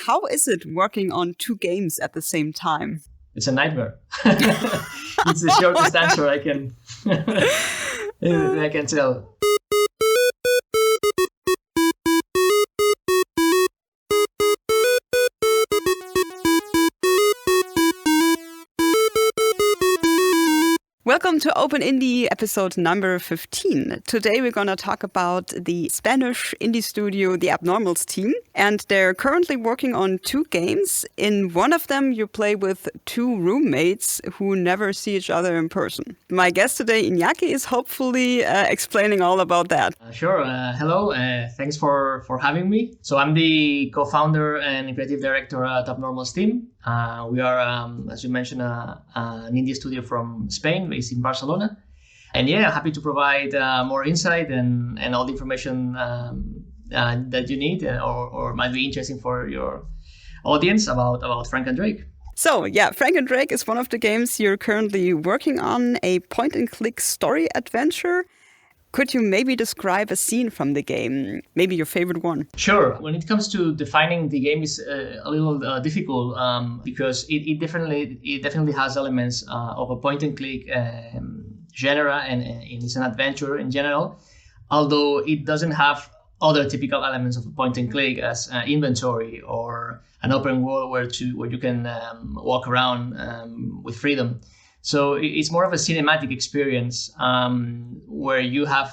how is it working on two games at the same time? It's a nightmare. It's the shortest answer I can tell. Welcome to Open Indie episode number 15. Today we're going to talk about the Spanish indie studio, the Appnormals Team. And they're currently working on two games. In one of them, you play with two roommates who never see each other in person. My guest today, Inaki, is hopefully explaining all about that. Sure. Hello. Thanks for having me. So I'm the co-founder and creative director at Appnormals Team. We are, as you mentioned, an indie studio from Spain, based in Barcelona. And yeah, happy to provide more insight and all the information that you need or might be interesting for your audience about Frank and Drake. So yeah, Frank and Drake is one of the games you're currently working on, a point-and-click story adventure. Could you maybe describe a scene from the game, maybe your favorite one? Sure. When it comes to defining the game, is a little difficult because it definitely has elements of a point-and-click genre and it's an adventure in general. Although it doesn't have other typical elements of a point-and-click as inventory or an open world where you can walk around with freedom. So it's more of a cinematic experience where you have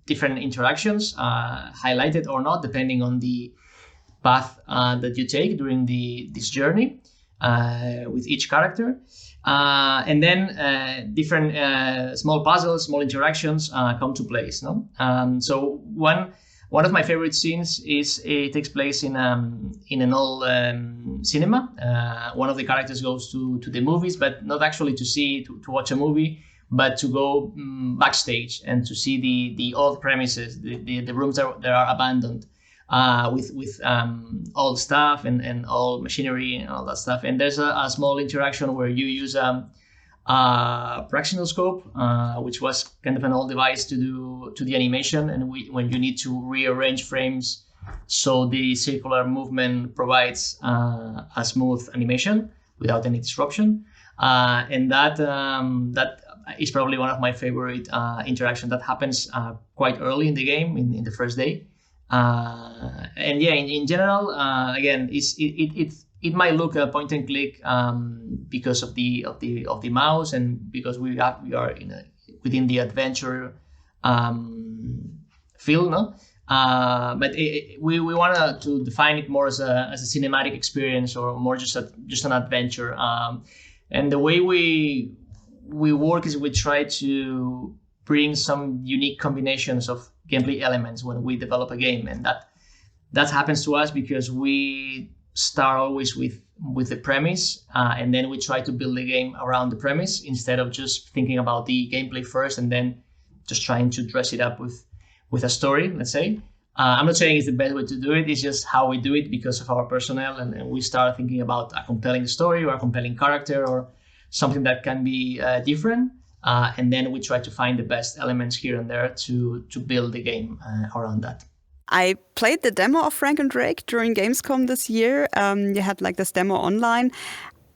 different interactions, highlighted or not, depending on the path that you take during this journey with each character. And then different small puzzles, small interactions come to place. No? So one of my favorite scenes is it takes place in an old cinema. One of the characters goes to the movies, but not actually to watch a movie, but to go backstage and to see the old premises, the rooms that are abandoned, with old stuff and old machinery and all that stuff. And there's a small interaction where you use praxinoscope, which was kind of an old device to the animation, and when you need to rearrange frames so the circular movement provides a smooth animation without any disruption, and that is probably one of my favorite interactions that happens quite early in the game in the first day, and yeah, in general, again, it might look a point and click because of the mouse and because we are within the adventure field, no? But we wanted to define it more as a cinematic experience or more just an adventure. And the way we work is we try to bring some unique combinations of gameplay elements when we develop a game, and that happens to us because we start always with the premise, and then we try to build the game around the premise instead of just thinking about the gameplay first and then just trying to dress it up with a story, let's say. I'm not saying it's the best way to do it, it's just how we do it because of our personnel, and we start thinking about a compelling story or a compelling character or something that can be different, and then we try to find the best elements here and there to build the game around that. I played the demo of Frank and Drake during Gamescom this year. You had like this demo online.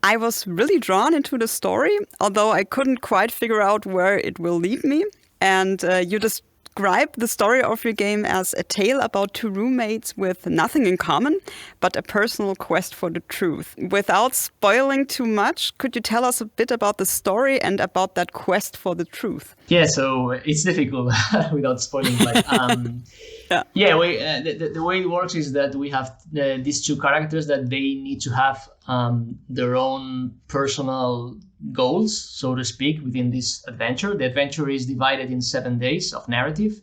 I was really drawn into the story, although I couldn't quite figure out where it will lead me. And you describe the story of your game as a tale about two roommates with nothing in common, but a personal quest for the truth. Without spoiling too much, could you tell us a bit about the story and about that quest for the truth? Yeah, so it's difficult without spoiling, but the way it works is that we have these two characters that they need to have their own personal goals, so to speak, within this adventure. The adventure is divided in 7 days of narrative,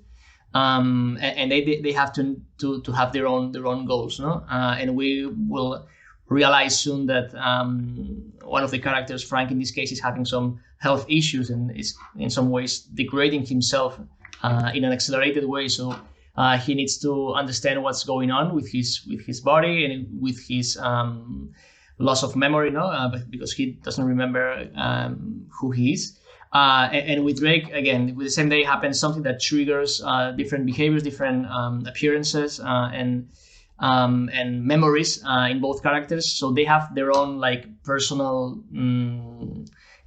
and they have to have their own goals, no? And we will realize soon that one of the characters, Frank in this case, is having some health issues and is in some ways degrading himself in an accelerated way. So he needs to understand what's going on with his body and with his loss of memory, because he doesn't remember who he is. And with Drake, again, with the same day happens something that triggers different behaviors, different appearances, and and memories in both characters. So they have their own like personal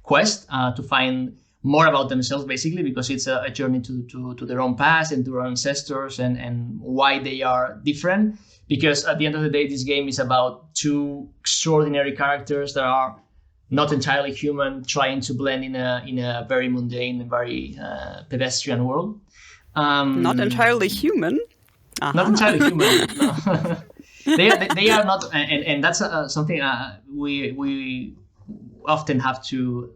quest to find more about themselves, basically, because it's a journey to their own past and to their ancestors and why they are different. Because at the end of the day, this game is about two extraordinary characters that are not entirely human, trying to blend in a very mundane and very pedestrian world. Not entirely human. Not entirely human. No. they are not, and that's something we often have to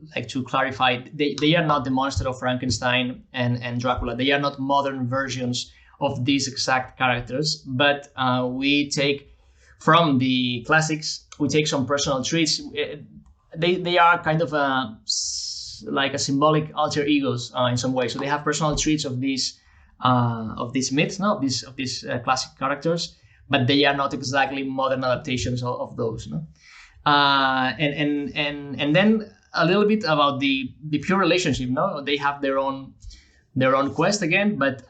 clarify. They are not the monster of Frankenstein and Dracula. They are not modern versions of these exact characters, but we take from the classics. We take some personal traits. They are kind of like a symbolic alter egos in some way. So they have personal traits of these myths, no, of these classic characters, but they are not exactly modern adaptations of those, no. And then a little bit about the pure relationship, no. They have their own quest again, but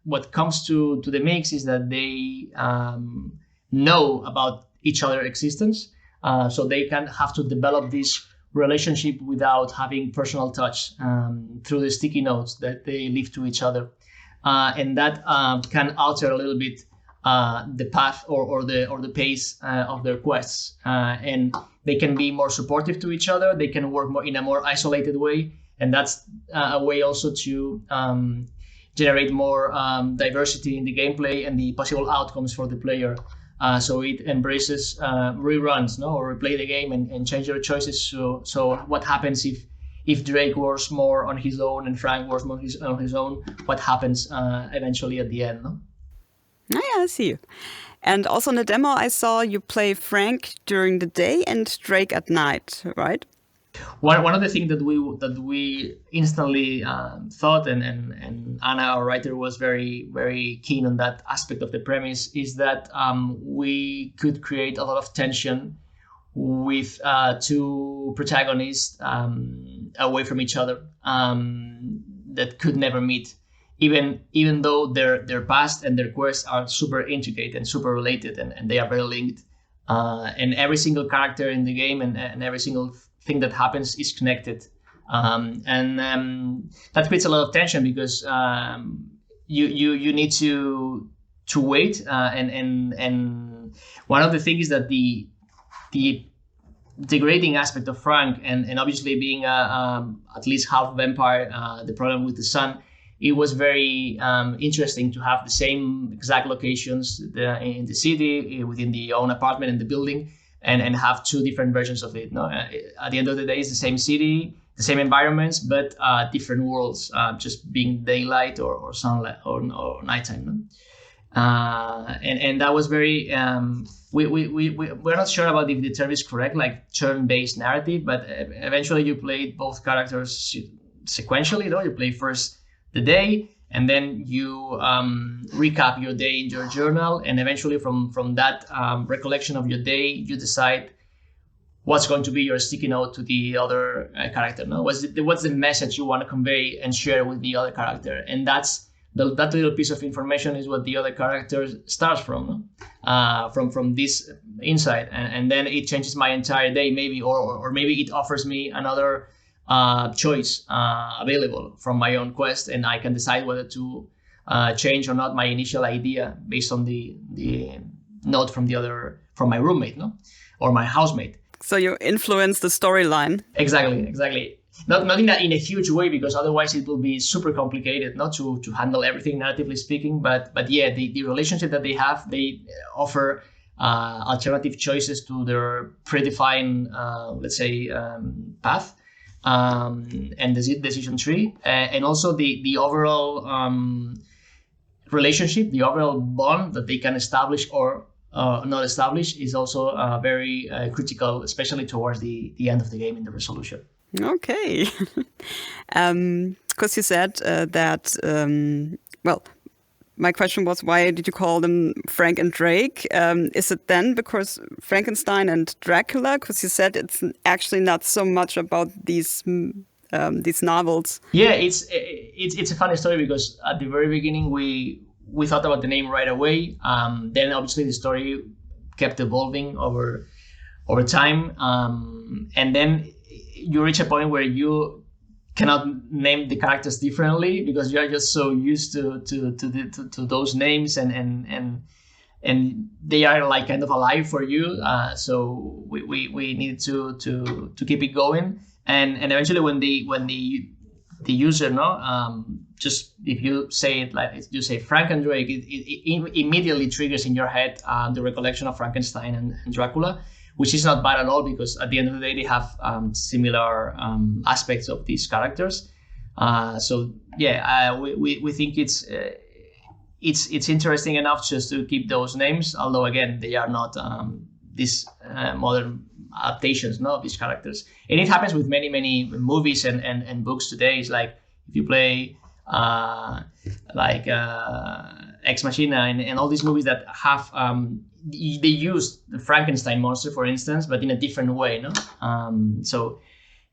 what comes to the mix is that they know about each other's existence, so they can have to develop this relationship without having personal touch through the sticky notes that they leave to each other, and that can alter a little bit the path or the pace of their quests, and they can be more supportive to each other. They can work more in a more isolated way, and that's a way also to generate more diversity in the gameplay and the possible outcomes for the player. So it embraces reruns, no, or replay the game and change your choices. So what happens if Drake works more on his own and Frank works more on his own? What happens eventually at the end? No? Yeah, I see. And also in the demo, I saw you play Frank during the day and Drake at night, right? One of the things that we instantly thought, and Anna, our writer, was very, very keen on that aspect of the premise, is that we could create a lot of tension with two protagonists away from each other that could never meet, even though their past and their quests are super intricate and super related, and they are very linked. And every single character in the game and every single thing that happens is connected, and that creates a lot of tension because you need to wait, and one of the things is that the degrading aspect of Frank, and obviously being at least half vampire, the problem with the sun, it was very interesting to have the same exact locations in the city, within the own apartment and the building, and have two different versions of it. No, at the end of the day, it's the same city, the same environments, but different worlds, just being daylight or sunlight or nighttime. No? And that was very. We're not sure about if the term is correct, like turn-based narrative, but eventually you played both characters sequentially. No, you play first the day, and then you recap your day in your journal, and eventually from that recollection of your day, you decide what's going to be your sticky note to the other character. No, what's the message you want to convey and share with the other character, and that little piece of information is what the other character starts from, no? From this insight, and then it changes my entire day, maybe, or maybe it offers me another choice available from my own quest, and I can decide whether to change or not my initial idea based on the note from my roommate, no, or my housemate. So you influence the storyline. Exactly. Not in a huge way, because otherwise it will be super complicated, not to handle everything narratively speaking. But yeah, the relationship that they have, they offer alternative choices to their predefined, let's say, path. And the decision tree, and also the overall relationship, the overall bond that they can establish or not establish is also very critical, especially towards the end of the game in the resolution. Okay. Because you said that, well, my question was, why did you call them Frank and Drake? Is it then because Frankenstein and Dracula? Because you said it's actually not so much about these novels. Yeah, it's a funny story, because at the very beginning we we thought about the name right away. Then obviously the story kept evolving over time, and then you reach a point where you cannot name the characters differently because you are just so used to those names, and they are like kind of alive for you. So we needed to keep it going, and eventually when the user just if you say it like you say Frank and Drake, it immediately triggers in your head the recollection of Frankenstein and Dracula, which is not bad at all because at the end of the day they have similar aspects of these characters. So yeah, we think it's interesting enough just to keep those names, although again they are not these modern adaptations of these characters. And it happens with many movies and books today. It's like if you play Ex Machina and all these movies that have they use the Frankenstein monster, for instance, but in a different way, no? So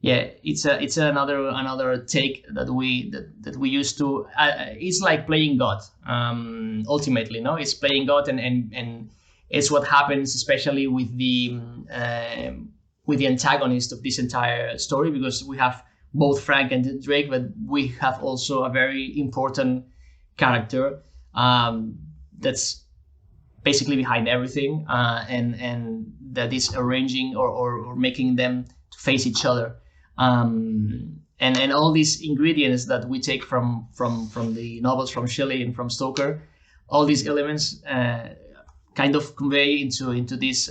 yeah, it's another take that we used to. It's like playing God. Ultimately, no, it's playing God, and it's what happens, especially with the antagonist of this entire story, because we have both Frank and Drake, but we have also a very important character that's basically behind everything, and that is arranging or making them to face each other. And all these ingredients that we take from the novels from Shelley and from Stoker, all these elements kind of convey into this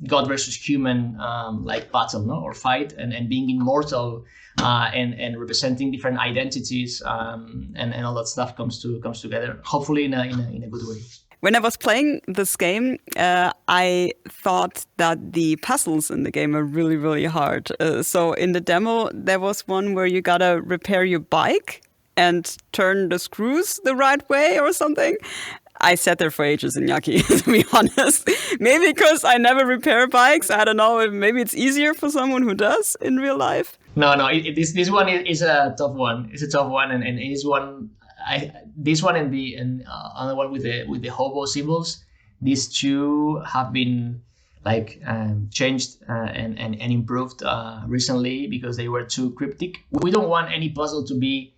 God versus human like battle, no, or fight, and being immortal, and representing different identities, and all that stuff comes together, hopefully in a good way. When I was playing this game, I thought that the puzzles in the game are really, really hard. So in the demo, there was one where you gotta repair your bike and turn the screws the right way or something. I sat there for ages, Inaki, to be honest. Maybe because I never repair bikes. I don't know. Maybe it's easier for someone who does in real life. No. This one is a tough one. It's a tough one, and it is one. This one and the other one with the hobo symbols. These two have been like changed and improved recently because they were too cryptic. We don't want any puzzle to be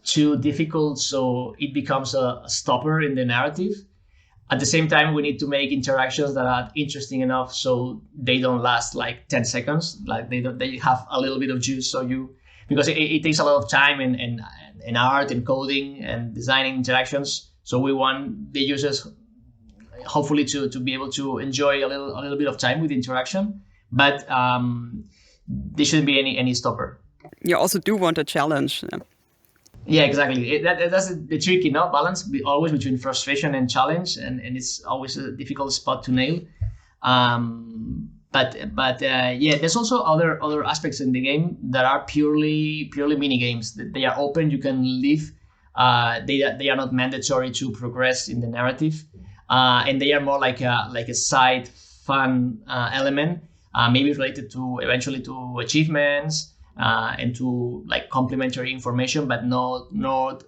too difficult, so it becomes a stopper in the narrative. At the same time, we need to make interactions that are interesting enough so they don't last like 10 seconds. Like they have a little bit of juice. Because it takes a lot of time and art and coding and designing interactions. So we want the users hopefully to be able to enjoy a little bit of time with interaction, but there shouldn't be any stopper. You also do want a challenge. Yeah, exactly. That's the tricky balance always between frustration and challenge, and it's always a difficult spot to nail. But yeah, there's also other aspects in the game that are purely mini games. They are open. You can leave. They are not mandatory to progress in the narrative, and they are more like a side fun element, maybe related to eventually to achievements. And to like complementary information, but not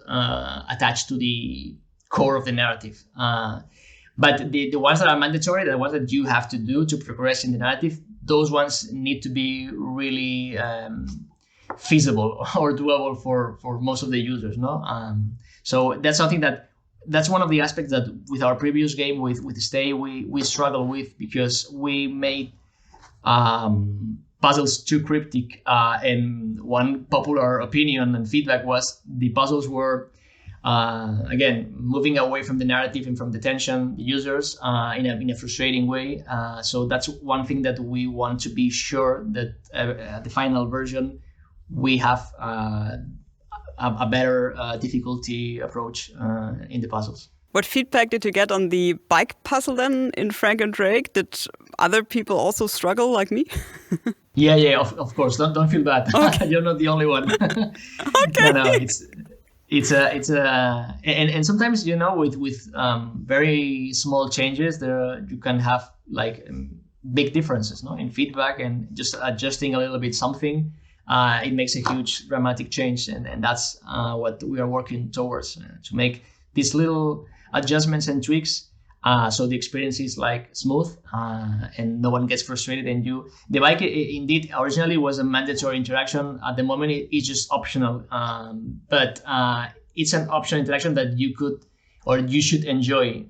attached to the core of the narrative. But the ones that are mandatory, the ones that you have to do to progress in the narrative, those ones need to be really feasible or doable for most of the users. No, so that's something that's one of the aspects that with our previous game with Stay we struggle with, because we made puzzles too cryptic, and one popular opinion and feedback was the puzzles were again moving away from the narrative and from the tension, the users, in a frustrating way. So that's one thing that we want to be sure that the final version we have a better difficulty approach in the puzzles. What feedback did you get on the bike puzzle then in Frank and Drake? Did other people also struggle like me? Yeah, of course. Don't feel bad. Okay. You're not the only one. Okay. No, it's and sometimes with very small changes there you can have like big differences, in feedback, and just adjusting a little bit something. It makes a huge dramatic change, and that's what we are working towards, to make these little adjustments and tweaks, so the experience is like smooth, and no one gets frustrated. And the bike indeed originally was a mandatory interaction. At the moment, it's just optional, but it's an optional interaction that you could or you should enjoy,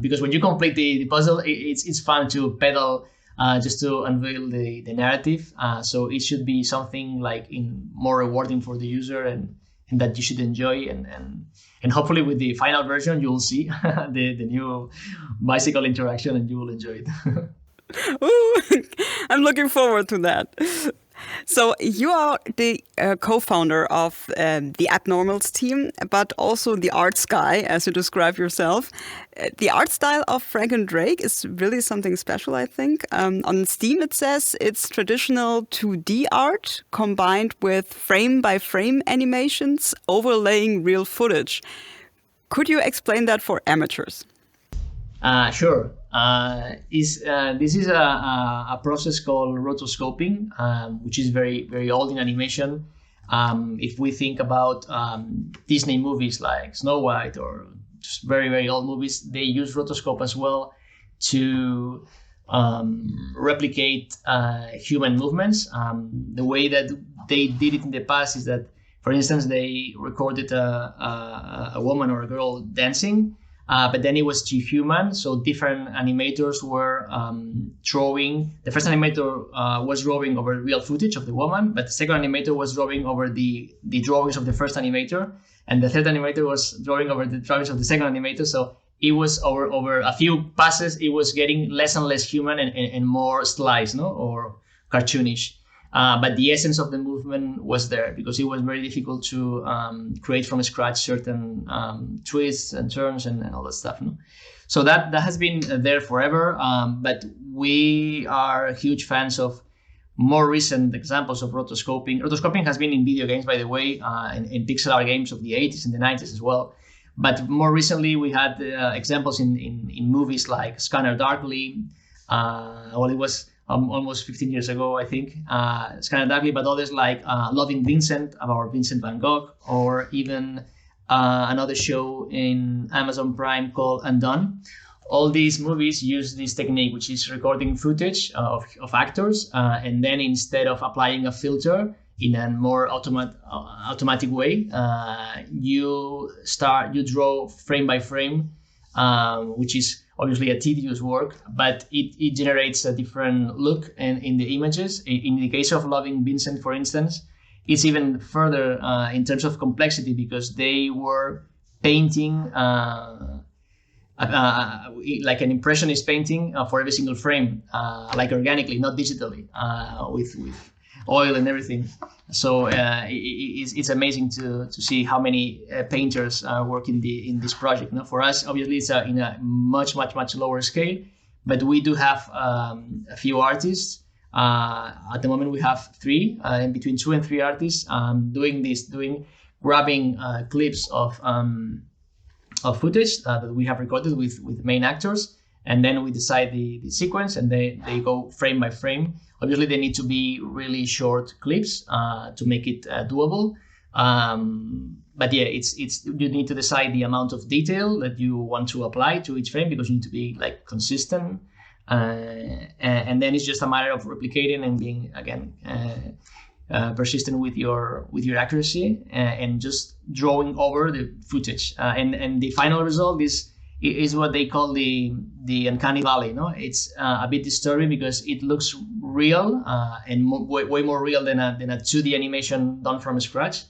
because when you complete the puzzle, it's fun to pedal just to unveil the narrative. So it should be something like more rewarding for the user, and that you should enjoy. And hopefully with the final version, you will see the new bicycle interaction, and you will enjoy it. Ooh, I'm looking forward to that. So you are the co-founder of the Appnormals team, but also the arts guy, as you describe yourself. The art style of Frank and Drake is really something special, I think. On Steam, it says it's traditional 2D art combined with frame-by-frame animations overlaying real footage. Could you explain that for amateurs? Sure. This is a process called rotoscoping, which is very, very old in animation. If we think about Disney movies like Snow White or just very, very old movies, they use rotoscope as well to replicate human movements. The way that they did it in the past is that, for instance, they recorded a woman or a girl dancing, but then it was too human, so different animators were drawing. The first animator was drawing over real footage of the woman, but the second animator was drawing over the drawings of the first animator, and the third animator was drawing over the drawings of the second animator. So it was over a few passes, it was getting less and less human and more stylized, or cartoonish. But the essence of the movement was there, because it was very difficult to create from scratch certain twists and turns and all that stuff. So that has been there forever. But we are huge fans of more recent examples of rotoscoping. Rotoscoping has been in video games, by the way, in pixel art games of the 80s and the 90s as well. But more recently, we had examples in movies like Scanner Darkly. It was almost 15 years ago, I think, Scanner Darkly, but others like Loving Vincent, about Vincent van Gogh, or even another show in Amazon Prime called Undone. All these movies use this technique, which is recording footage of actors, and then instead of applying a filter in a more automatic way, you draw frame by frame, which is obviously a tedious work, but it generates a different look in the images. In the case of Loving Vincent, for instance, it's even further in terms of complexity, because they were painting like an impressionist painting for every single frame, like organically, not digitally, with oil and everything. So it's amazing to see how many painters work in this project. For us, obviously, it's in a much lower scale, but we do have a few artists. At the moment, we have three, in between 2 and 3 artists grabbing clips of footage that we have recorded with main actors, and then we decide the sequence, and they go frame by frame. Obviously, they need to be really short clips to make it doable. But yeah, it's you need to decide the amount of detail that you want to apply to each frame, because you need to be like consistent. And then it's just a matter of replicating and being again persistent with your accuracy, and just drawing over the footage. And the final result is what they call the Uncanny Valley. It's a bit disturbing because it looks real and way more real than a 2D animation done from scratch,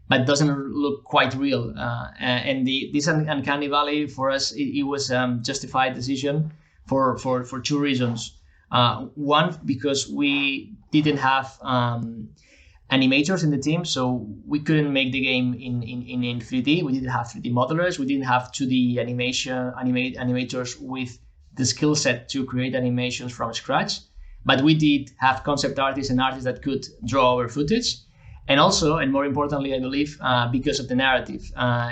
but doesn't look quite real. And this Uncanny Valley for us, it was justified decision for 2 reasons. One, because we didn't have animators in the team, so we couldn't make the game in 3D. We didn't have 3D modelers. We didn't have 2D animators with the skill set to create animations from scratch. But we did have concept artists and artists that could draw our footage. And also, and more importantly, I believe, because of the narrative.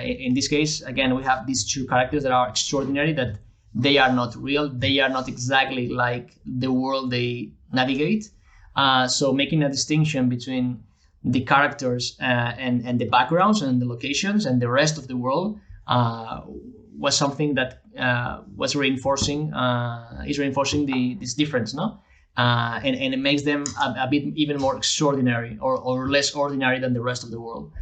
In this case, again, we have these 2 characters that are extraordinary, that they are not real. They are not exactly like the world they navigate. So making a distinction between the characters and the backgrounds and the locations and the rest of the world was something that was reinforcing this difference, no? And it makes them a bit even more extraordinary or less ordinary than the rest of the world.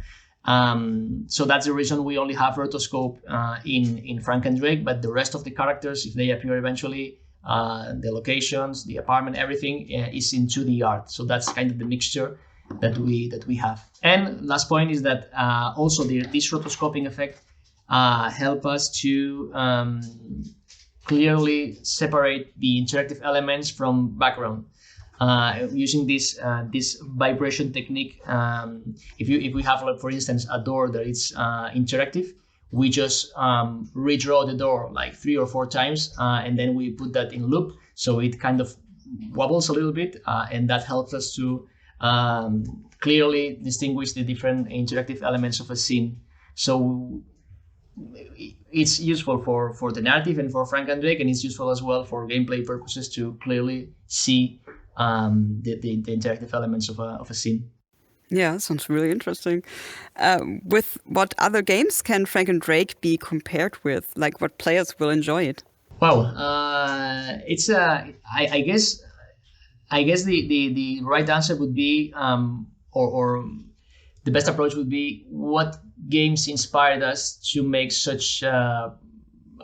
So that's the reason we only have rotoscope in Frank and Drake, but the rest of the characters, if they appear eventually, the locations, the apartment, everything is in 2D art. So that's kind of the mixture that we have. And last point is that also this rotoscoping effect help us to clearly separate the interactive elements from background. Using this vibration technique, if we have, like, for instance, a door that is interactive, we just redraw the door like 3 or 4 times, and then we put that in loop, so it kind of wobbles a little bit, and that helps us to clearly distinguish the different interactive elements of a scene. So it's useful for the narrative and for Frank and Drake, and it's useful as well for gameplay purposes to clearly see the interactive elements of a scene. Yeah, sounds really interesting. With what other games can Frank and Drake be compared with? Like, what players will enjoy it? Wow, it's I guess the right answer would be or the best approach would be what games inspired us to make such a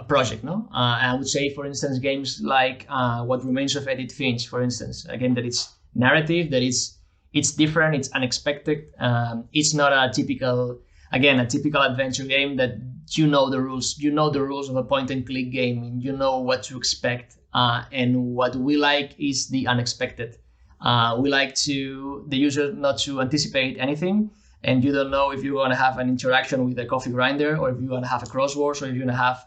project, no? I would say, for instance, games like What Remains of Edith Finch, for instance, a game that it's narrative, that it's different, it's unexpected. It's not a typical adventure game that you know the rules of a point and click game, and you know what to expect. And what we like is the unexpected. We like the user not to anticipate anything, and you don't know if you're going to have an interaction with a coffee grinder, or if you're going to have a crossword, or if you're going to have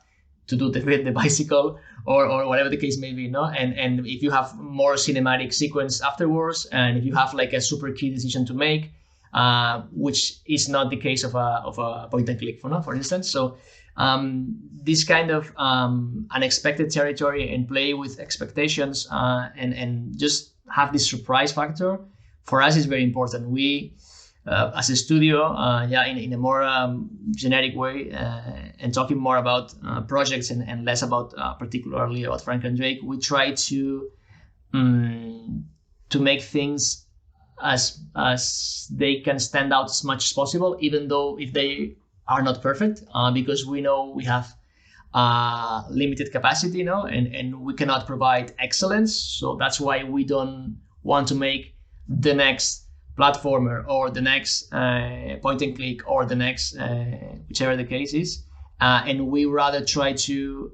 to do the bicycle, or whatever the case may be, no? And if you have more cinematic sequence afterwards, and if you have like a super key decision to make, which is not the case of a point and click, for instance. So this kind of unexpected territory and play with expectations, and just have this surprise factor, for us is very important. We as a studio, in a more generic way, and talking more about projects and less about particularly about Frank and Drake, we try to make things as they can stand out as much as possible, even though if they are not perfect, because we know we have limited capacity, and we cannot provide excellence. So that's why we don't want to make the next platformer or the next point and click or the next whichever the case is, and we rather try to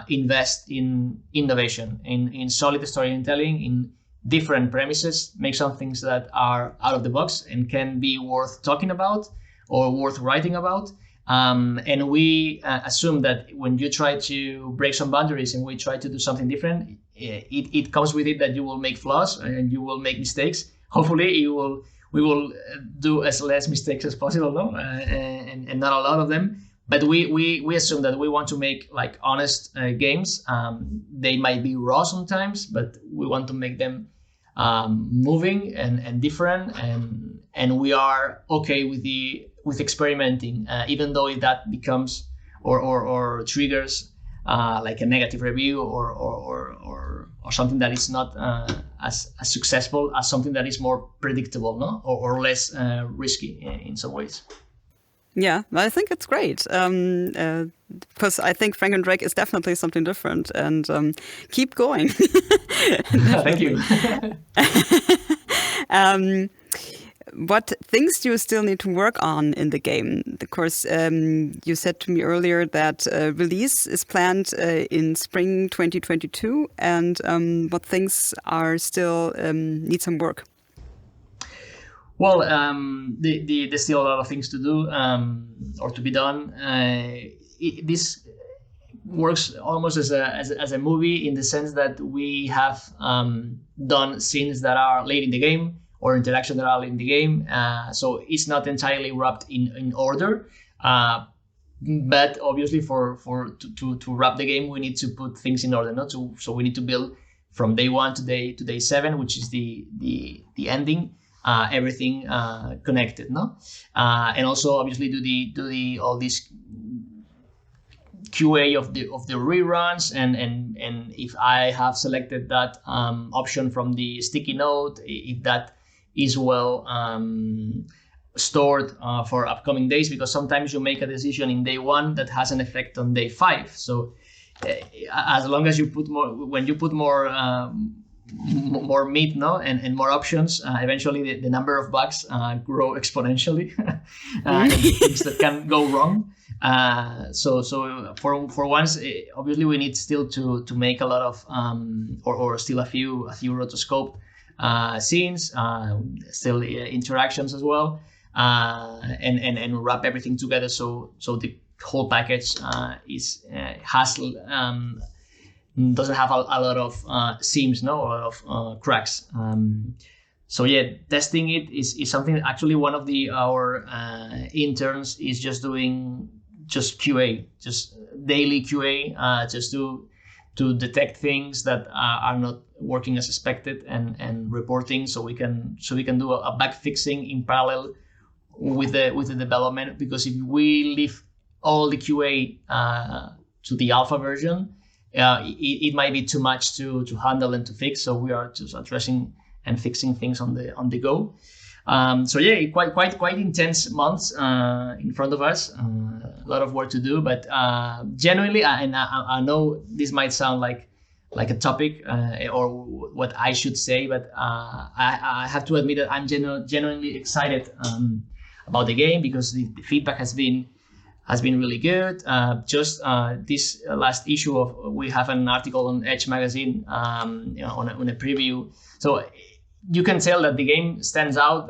invest in innovation, in solid storytelling, in different premises, make some things that are out of the box and can be worth talking about or worth writing about. And we assume that when you try to break some boundaries and we try to do something different, it comes with it that you will make flaws and you will make mistakes. Hopefully we will do as less mistakes as possible, no? And not a lot of them. But we assume that we want to make like honest games. They might be raw sometimes, but we want to make them moving and different, and we are okay with experimenting, even though if that becomes or triggers like a negative review or something that is not as successful as something that is more predictable, no, or less risky in some ways. Yeah, I think it's great, because I think Frank and Drake is definitely something different, and keep going. Thank you. What things do you still need to work on in the game? Of course, you said to me earlier that release is planned in spring 2022, and what things are still need some work? Well, there's still a lot of things to do or to be done. This works almost as a movie, in the sense that we have done scenes that are late in the game or interaction that are late in the game. So it's not entirely wrapped in order. But obviously, to wrap the game, we need to put things in order. So we need to build from day 1 to day 7, which is the ending. Everything connected, no? And also obviously do all these QA of the reruns, and if I have selected that option from the sticky note, if that is well stored for upcoming days, because sometimes you make a decision in day 1 that has an effect on day 5. So as long as you put more, when you put more meat, no, and more options, eventually the number of bugs grow exponentially, and things that can go wrong. So for once, obviously we need still to make a lot of or still a few rotoscope scenes, still interactions as well, and wrap everything together so the whole package doesn't have a lot of seams, no, a lot of cracks. So yeah, testing it is something that actually one of our interns is just doing QA, just daily QA, just to detect things that are not working as expected, and reporting, so we can do a bug fixing in parallel with the development. Because if we leave all the QA to the alpha version, it might be too much to handle and to fix. So we are just addressing and fixing things on the go. So yeah, quite intense months in front of us. A lot of work to do, but genuinely, and I know this might sound like a topic or what I should say, but I have to admit that I'm genuinely excited about the game, because the feedback has been really good. Just this last issue we have an article on Edge magazine, on a preview. So you can tell that the game stands out.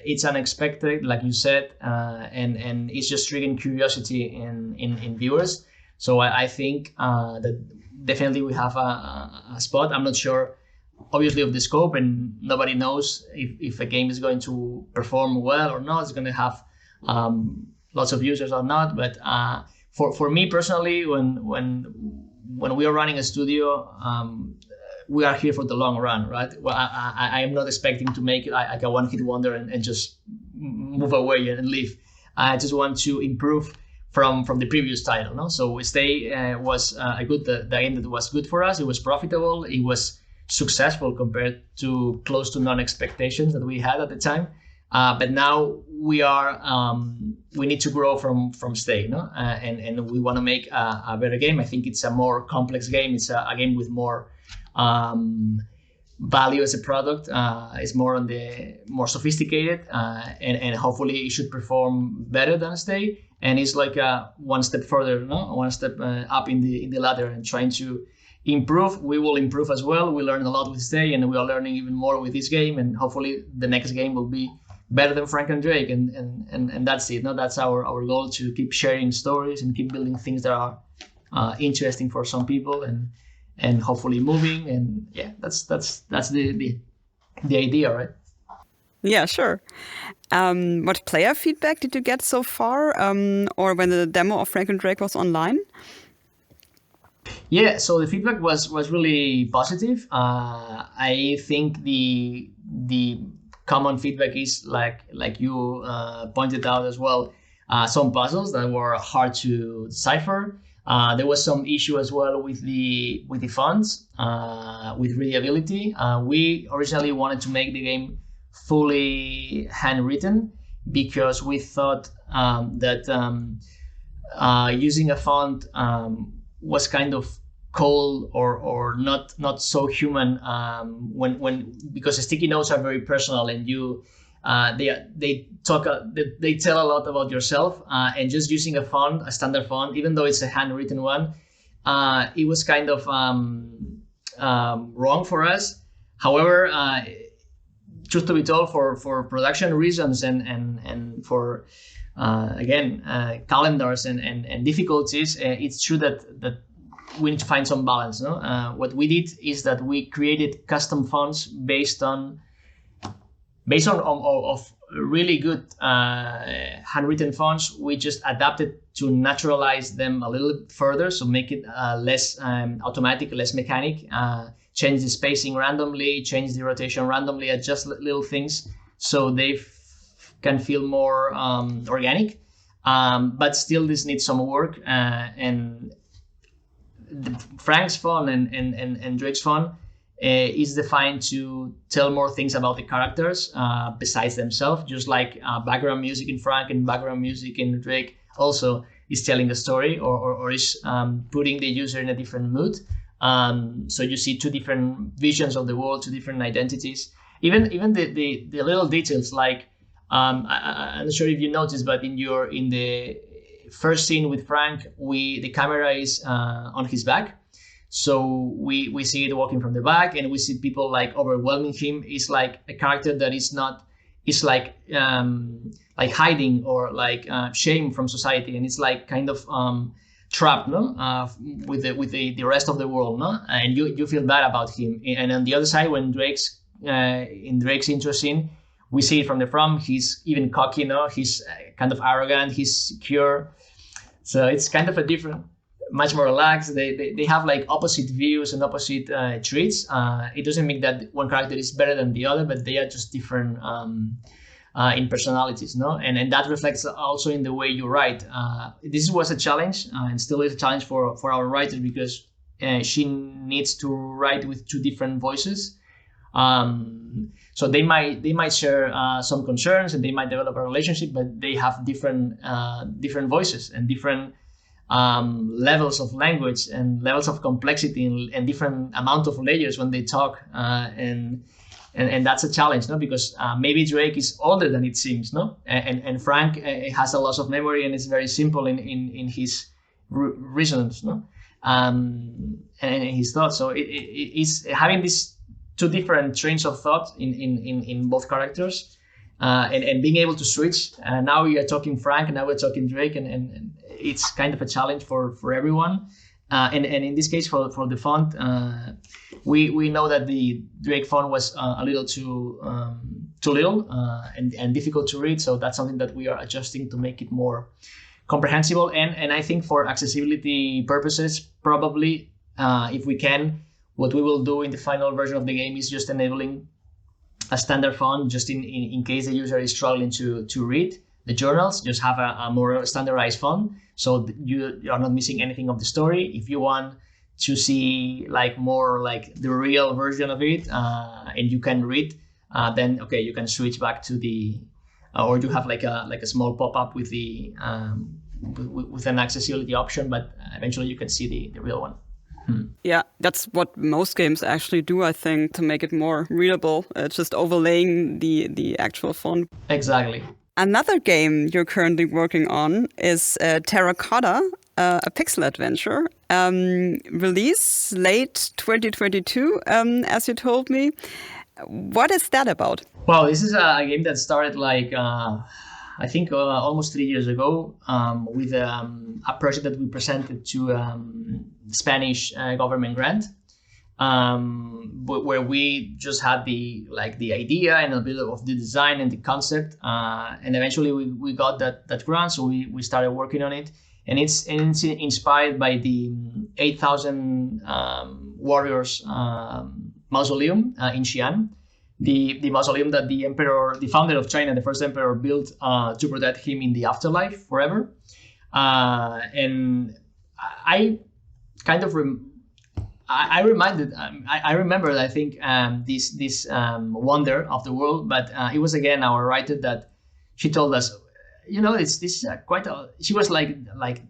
It's unexpected, like you said, and it's just triggering curiosity in viewers. So I think that definitely we have a spot. I'm not sure, obviously, of the scope, and nobody knows if a game is going to perform well or not. It's going to have lots of users or not. But for me personally, when we are running a studio, we are here for the long run, right? Well, I am not expecting to make it like a one-hit wonder and just move away and leave. I just want to improve from the previous title, no? So Stay was the game that was good for us. It was profitable. It was successful compared to close to none expectations that we had at the time. But now we need to grow from Stay, no? And we want to make a better game. I think it's a more complex game. It's a game with more value as a product. It's more sophisticated, and hopefully it should perform better than Stay. And it's like one step further, no? One step up in the ladder, and trying to improve. We will improve as well. We learned a lot with Stay, and we are learning even more with this game. And hopefully the next game will be better than Frank and Drake, and that's it. No, that's our goal, to keep sharing stories and keep building things that are interesting for some people, and hopefully moving. And yeah, that's the idea, right? Yeah, sure. What player feedback did you get so far, or when the demo of Frank and Drake was online? Yeah, so the feedback was really positive. I think the common feedback is like you pointed out as well, some puzzles that were hard to decipher. There was some issue as well with the fonts, with readability. We originally wanted to make the game fully handwritten, because we thought that using a font was kind of cold or not so human, because the sticky notes are very personal, and you they tell a lot about yourself, and just using a standard font, even though it's a handwritten one, it was kind of wrong for us. However, truth to be told, for production reasons and for again calendars and difficulties, it's true that we need to find some balance, no? What we did is that we created custom fonts based on really good handwritten fonts. We just adapted to naturalize them a little further, so make it less automatic, less mechanic. Change the spacing randomly, change the rotation randomly, adjust little things so they can feel more organic. but still this needs some work. And Frank's fun and Drake's fun is defined to tell more things about the characters besides themselves, just like background music in Frank and background music in Drake also is telling a story or is putting the user in a different mood. So you see two different visions of the world, two different identities. Even the little details, like I'm not sure if you noticed, but in the first scene with Frank, the camera is on his back. So we see it walking from the back, and we see people like overwhelming him. It's like a character that is not, it's like hiding or like shame from society, and it's like kind of trapped, no, with the rest of the world, no, and you feel bad about him. And on the other side, when in Drake's intro scene, we see it from the front. He's even cocky, no, he's kind of arrogant, he's secure. So it's kind of a different, much more relaxed. They have like opposite views and opposite traits. It doesn't mean that one character is better than the other, but they are just different in personalities, no? And that reflects also in the way you write. This was a challenge and still is a challenge for our writer, because she needs to write with two different voices. So they might share some concerns, and they might develop a relationship, but they have different voices and different levels of language and levels of complexity and different amount of layers when they talk, and that's a challenge, no? Because maybe Drake is older than it seems, no? And Frank has a loss of memory and is very simple in his reasons, no? And his thoughts. So it's having these two different trains of thought in both characters, and being able to switch. Now we are talking Frank, and now we're talking Drake, and it's kind of a challenge for everyone. And in this case, for the font, we know that the Drake font was a little too little and difficult to read. So that's something that we are adjusting to make it more comprehensible. And I think for accessibility purposes, probably if we can, what we will do in the final version of the game is just enabling a standard font, just in case the user is struggling to read the journals. Just have a more standardized font, so you are not missing anything of the story. If you want to see like more like the real version of it, and you can read, then okay, you can switch back to the, or you have like a small pop-up with the with an accessibility option, but eventually you can see the real one. Yeah, that's what most games actually do, I think, to make it more readable. Just overlaying the actual font. Exactly. Another game you're currently working on is Terracotta, a pixel adventure. Release late 2022, as you told me. What is that about? Well, this is a game that started like I think almost 3 years ago, with a project that we presented to Spanish government grant, where we just had the idea and a bit of the design and the concept, and eventually we got that grant, so we started working on it, and it's inspired by the 8,000 warriors mausoleum in Xi'an. The mausoleum that the emperor, the founder of China, the first emperor, built to protect him in the afterlife forever. And I kind of I remember, I think, this wonder of the world. But it was again our writer that she told us, she was like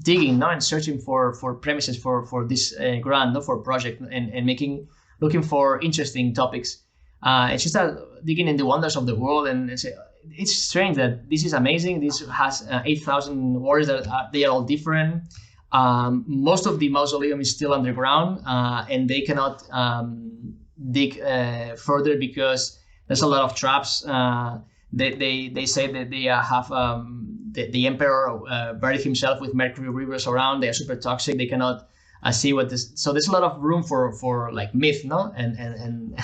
digging, no, and searching for premises for this grant, no, for project, and looking for interesting topics. And she started digging in the wonders of the world, and it's strange that this is amazing. This has 8,000 warriors they are all different. Most of the mausoleum is still underground, and they cannot dig further because there's a lot of traps. They say that they have the emperor buried himself with mercury rivers around. They are super toxic. They cannot see what this. So there's a lot of room for like myth, no, and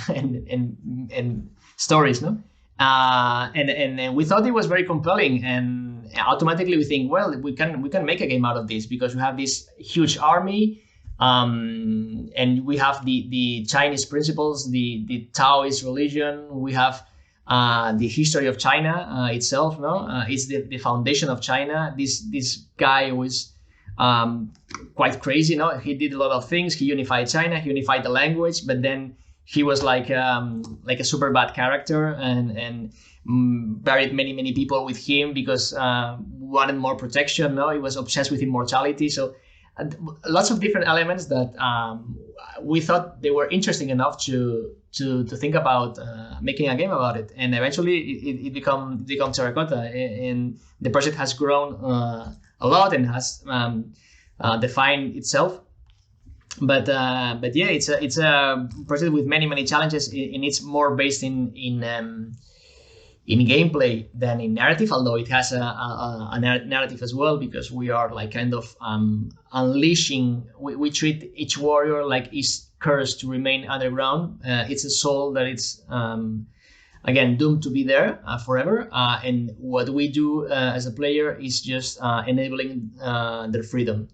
stories, no. And we thought it was very compelling, and automatically we think, well, we can make a game out of this, because we have this huge army, and we have the Chinese principles, the Taoist religion. We have the history of China itself. No, it's the foundation of China. This guy was quite crazy. No, he did a lot of things. He unified China. He unified the language, but then he was like a super bad character and buried many people with him because wanted more protection. No, he was obsessed with immortality. So lots of different elements that we thought they were interesting enough to think about making a game about it. And eventually it become Terracotta, and the project has grown a lot and has defined itself. But yeah, it's a project with many challenges, and it's more based in gameplay than in narrative, although it has a narrative as well, because we are like kind of unleashing. We treat each warrior like is cursed to remain underground. It's a soul that it's again doomed to be there forever. And what we do as a player is just enabling their freedom.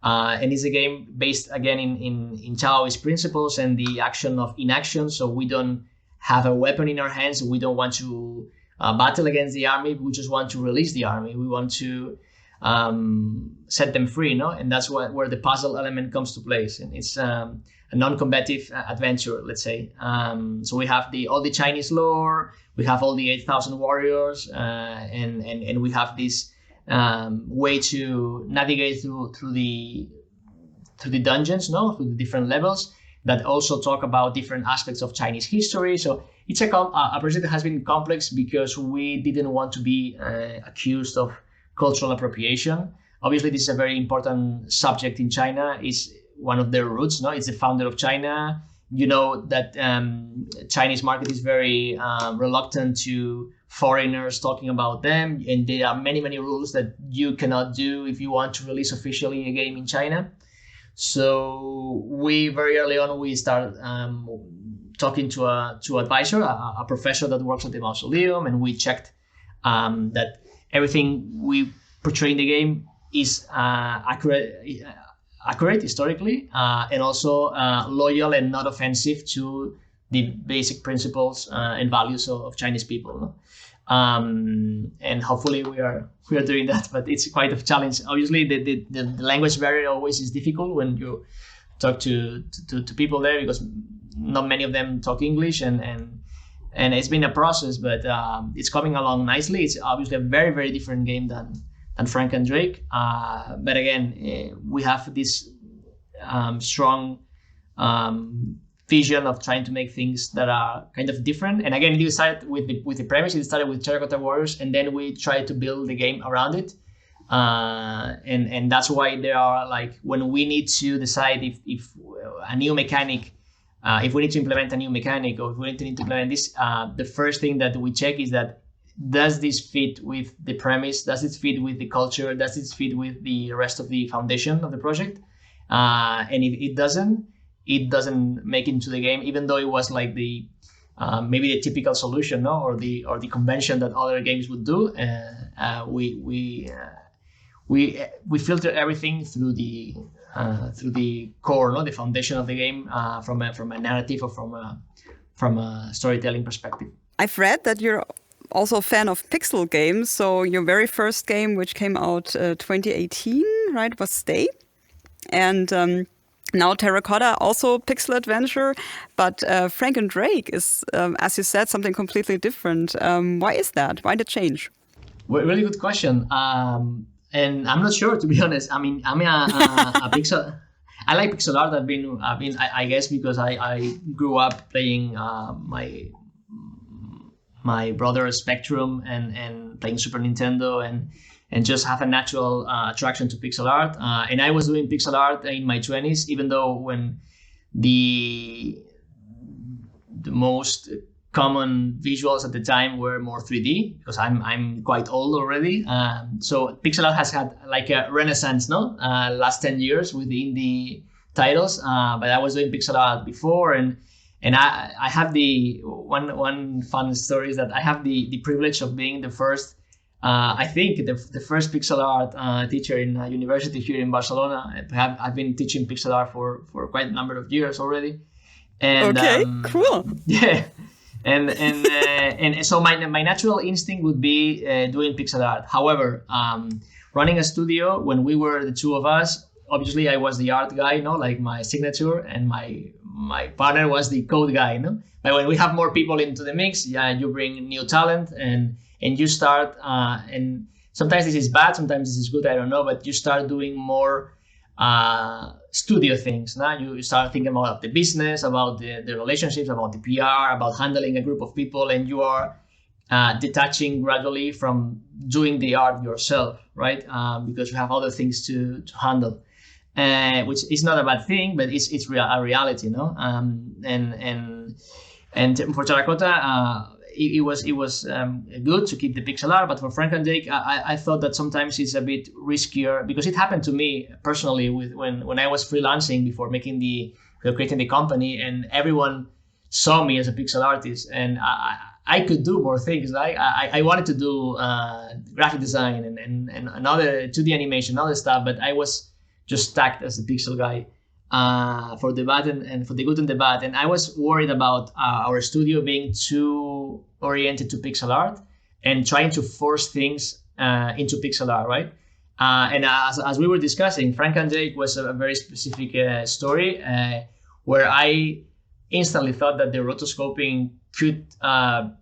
And it's a game based again in Taoist principles and the action of inaction. So we don't have a weapon in our hands. We don't want to battle against the army. We just want to release the army. We want to set them free, no? And that's where the puzzle element comes to place. And it's a non-combative adventure, let's say. So we have all the Chinese lore. We have all the 8,000 warriors, and we have this way to navigate through the dungeons, no, through the different levels that also talk about different aspects of Chinese history. So it's a project that has been complex because we didn't want to be accused of cultural appropriation. Obviously, this is a very important subject in China. It's one of their roots, no? It's the founder of China. You know that Chinese market is very reluctant to foreigners talking about them, and there are many rules that you cannot do if you want to release officially a game in China. So we very early on we started talking to advisor, a professor that works at the mausoleum, and we checked that everything we portray in the game is accurate historically, and also loyal and not offensive to the basic principles and values of Chinese people. No? And hopefully we are doing that, but it's quite a challenge. Obviously, the language barrier always is difficult when you talk to people there, because not many of them talk English, and it's been a process, but it's coming along nicely. It's obviously a very different game than Frank and Drake, but again, we have this strong vision of trying to make things that are kind of different. And again, it started with the premise. It started with Terracotta Warriors, and then we tried to build the game around it. And that's why there are, like, when we need to decide if a new mechanic, if we need to implement a new mechanic, or if we need to implement this, the first thing that we check is that, does this fit with the premise? Does it fit with the culture? Does it fit with the rest of the foundation of the project? And if it doesn't make it into the game, even though it was like the maybe the typical solution, no, or the convention that other games would do. We filter everything through the core, no, the foundation of the game, from a narrative or from a storytelling perspective. I've read that you're also a fan of pixel games. So your very first game, which came out 2018, right, was Stay, and now Terracotta, also pixel adventure, but Frank and Drake is, as you said, something completely different. Why is that? Why the change? Well, really good question. And I'm not sure, to be honest. I mean, I'm a pixel. I like pixel art. I guess because I grew up playing my brother's Spectrum and playing Super Nintendo and just have a natural attraction to pixel art. And I was doing pixel art in my 20s, even though when the most common visuals at the time were more 3D, because I'm quite old already. So pixel art has had like a renaissance, no? Last 10 years with the indie titles. But I was doing pixel art before, and I have the one fun story is that I have the privilege of being the first, I think the first pixel art teacher in a university here in Barcelona. I've been teaching pixel art for quite a number of years already. And, okay, cool. Yeah, And so my natural instinct would be doing pixel art. However, running a studio, when we were the two of us, obviously I was the art guy, like my signature, and my partner was the code guy, But when we have more people into the mix, you bring new talent and you start, and sometimes this is bad, sometimes this is good, I don't know, but you start doing more studio things. Now you start thinking about the business, about the relationships, about the PR, about handling a group of people, and you are detaching gradually from doing the art yourself, right? Because you have other things to handle, which is not a bad thing, but it's a reality, And for Terracotta, it was good to keep the pixel art, but for Frank and Jake, I thought that sometimes it's a bit riskier, because it happened to me personally when I was freelancing before creating the company, and everyone saw me as a pixel artist, and I could do more things. Like I wanted to do graphic design and other 2D animation, other stuff, but I was just tagged as a pixel guy. For the bad and for the good and the bad. And I was worried about our studio being too oriented to pixel art and trying to force things into pixel art, right? And as we were discussing, Frank and Jake was a very specific story where I instantly thought that the rotoscoping could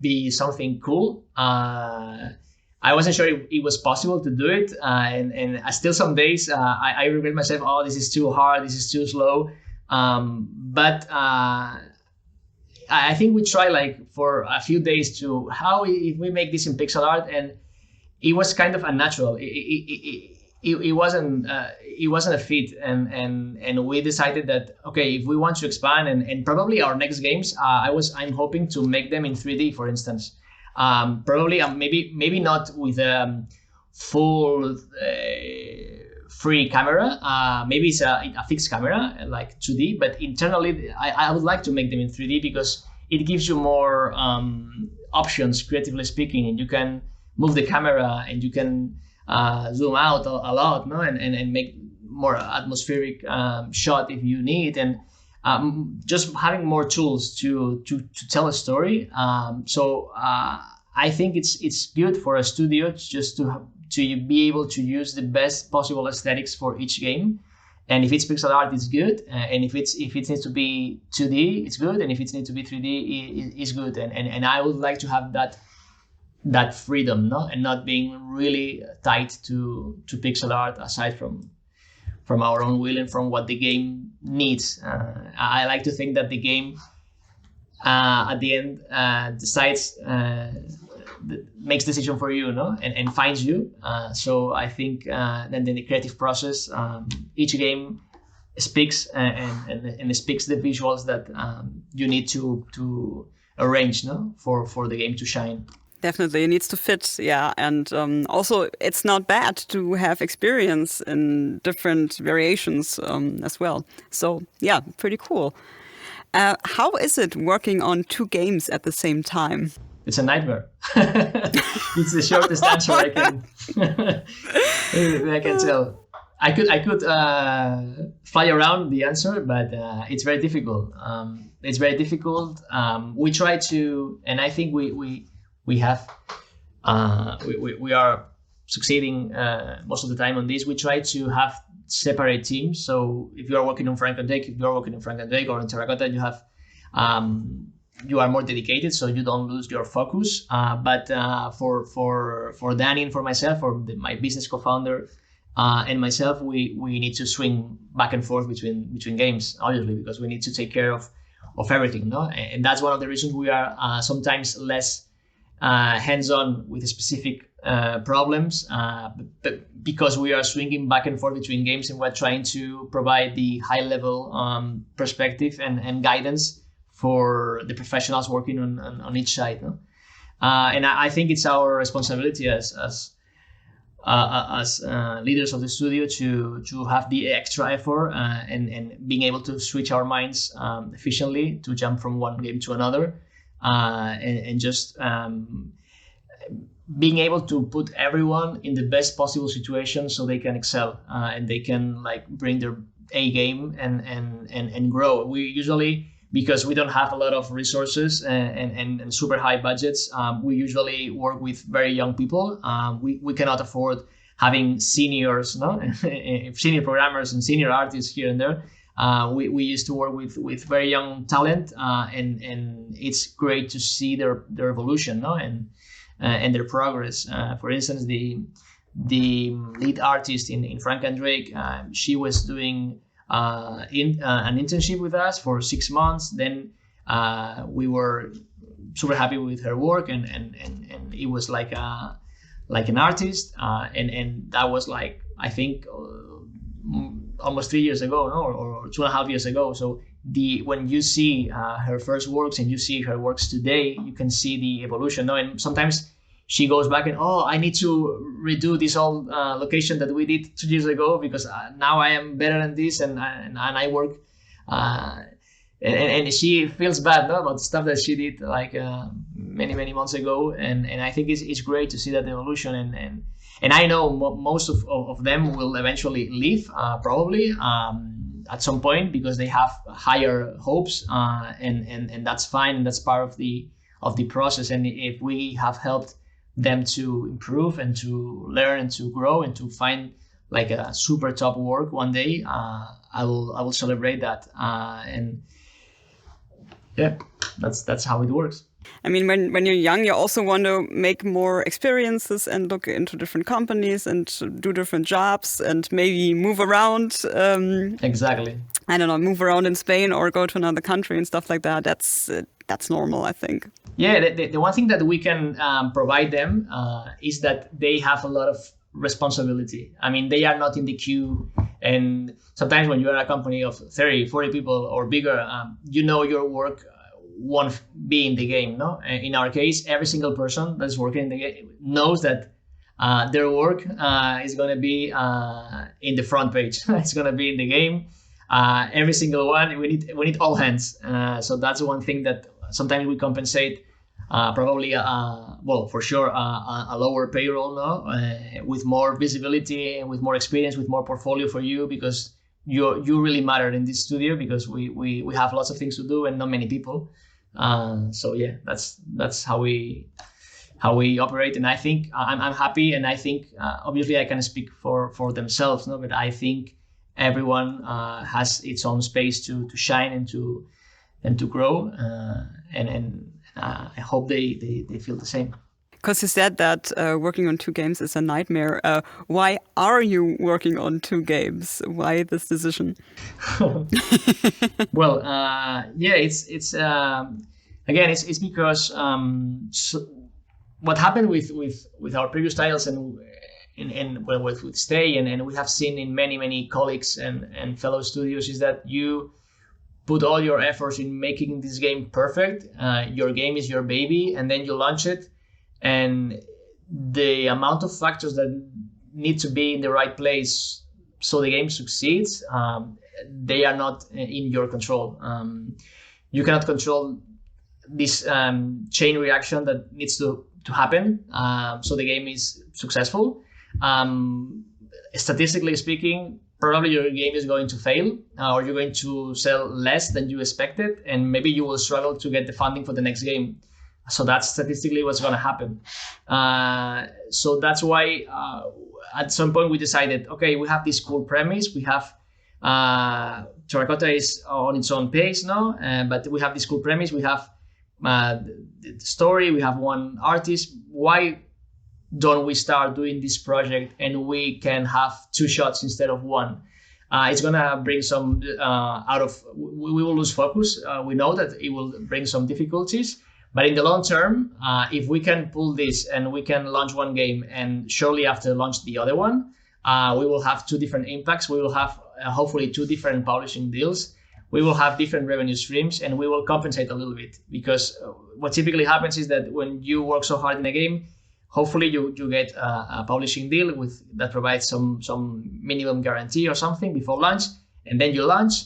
be something cool. I wasn't sure if it was possible to do it, and still some days I regret myself. Oh, this is too hard. This is too slow. But I think we tried for a few days to how if we make this in pixel art, and it was kind of unnatural. It wasn't a fit, and we decided that okay, if we want to expand and probably our next games, I'm hoping to make them in 3D, for instance. Probably maybe not with a full free camera. Maybe it's a fixed camera like 2D, but internally I would like to make them in 3D because it gives you more options, creatively speaking, and you can move the camera and you can zoom out a lot, no, and make more atmospheric shot if you need, and just having more tools to tell a story. So I think it's good for a studio just to be able to use the best possible aesthetics for each game. And if it's pixel art, it's good. And if it needs to be 2D, it's good. And if it needs to be 3D, it's good. And I would like to have that freedom, no, and not being really tied to pixel art aside from our own will and from what the game needs. I like to think that the game at the end decides, makes decision for you, no, and finds you. So I think then the creative process, each game speaks and speaks the visuals that you need to arrange, no, for the game to shine. Definitely, it needs to fit, yeah. And also, it's not bad to have experience in different variations as well. So, yeah, pretty cool. How is it working on 2 games at the same time? It's a nightmare. It's the shortest answer I can tell. I could fly around the answer, but it's very difficult. We try to, and I think we have we are succeeding most of the time on this. We try to have separate teams. So if you are working on Frank and Jake, or in Terracotta, you have you are more dedicated, so you don't lose your focus. But for Danny and for myself, my business co-founder and myself, we need to swing back and forth between games, obviously, because we need to take care of everything, no? And that's one of the reasons we are sometimes less hands-on with specific problems, but because we are swinging back and forth between games, and we're trying to provide the high-level perspective and guidance for the professionals working on each side, no? And I think it's our responsibility as leaders of the studio to have the extra effort and being able to switch our minds efficiently to jump from one game to another. And just being able to put everyone in the best possible situation so they can excel and they can bring their A game and grow. We usually because we don't have a lot of resources and super high budgets. We usually work with very young people. We cannot afford having seniors, no, senior programmers and senior artists here and there. We used to work with very young talent, and it's great to see their evolution, no, and their progress. For instance, the lead artist in Frank and Drake, she was doing an internship with us for 6 months. Then we were super happy with her work, and it was like an artist, and that was like, I think, almost 3 years ago, no, or 2.5 years ago. So when you see her first works and you see her works today, you can see the evolution, no. And sometimes she goes back and, I need to redo this whole location that we did 2 years ago, because now I am better than this, and I work, and she feels bad, no, about stuff that she did like many months ago, and I think it's great to see that evolution, and I know most of them will eventually leave, probably at some point, because they have higher hopes, and that's fine, and that's part of the process. And if we have helped them to improve and to learn and to grow and to find like a super top work one day, I will celebrate that, and yeah, that's how it works. I mean, when you're young, you also want to make more experiences and look into different companies and do different jobs and maybe move around. Exactly. I don't know, move around in Spain or go to another country and stuff like that. That's normal, I think. Yeah, the one thing that we can provide them is that they have a lot of responsibility. I mean, they are not in the queue. And sometimes when you are a company of 30, 40 people or bigger, your work won't be in the game, no? In our case, every single person that's working in the game knows that their work is going to be in the front page. It's going to be in the game. Every single one, we need all hands. So that's one thing that sometimes we compensate, probably, for sure, a lower payroll, no? With more visibility and with more experience, with more portfolio for you, because you really matter in this studio, because we have lots of things to do and not many people. So yeah, that's how we operate, and I think I'm happy, and I think obviously I can speak for themselves, no, but I think everyone has its own space to shine and to grow, and I hope they feel the same. Because you said that working on 2 games is a nightmare. Why are you working on 2 games? Why this decision? Well, it's again, it's because what happened with our previous titles and with Stay, and we have seen in many colleagues and fellow studios, is that you put all your efforts in making this game perfect. Your game is your baby, and then you launch it. And the amount of factors that need to be in the right place so the game succeeds, they are not in your control. You cannot control this chain reaction that needs to happen so the game is successful. Statistically speaking, probably your game is going to fail, or you're going to sell less than you expected, and maybe you will struggle to get the funding for the next game. So that's statistically what's going to happen. So that's why at some point we decided, okay, we have this cool premise. We have Terracotta is on its own pace now, but we have this cool premise. We have the story. We have one artist. Why don't we start doing this project and we can have 2 shots instead of 1? It's going to bring some we will lose focus. We know that it will bring some difficulties. But in the long term, if we can pull this and we can launch one game and shortly after launch the other one, we will have 2 different impacts. We will have hopefully 2 different publishing deals. We will have different revenue streams, and we will compensate a little bit, because what typically happens is that when you work so hard in a game, hopefully you get a publishing deal that provides some minimum guarantee or something before launch, and then you launch,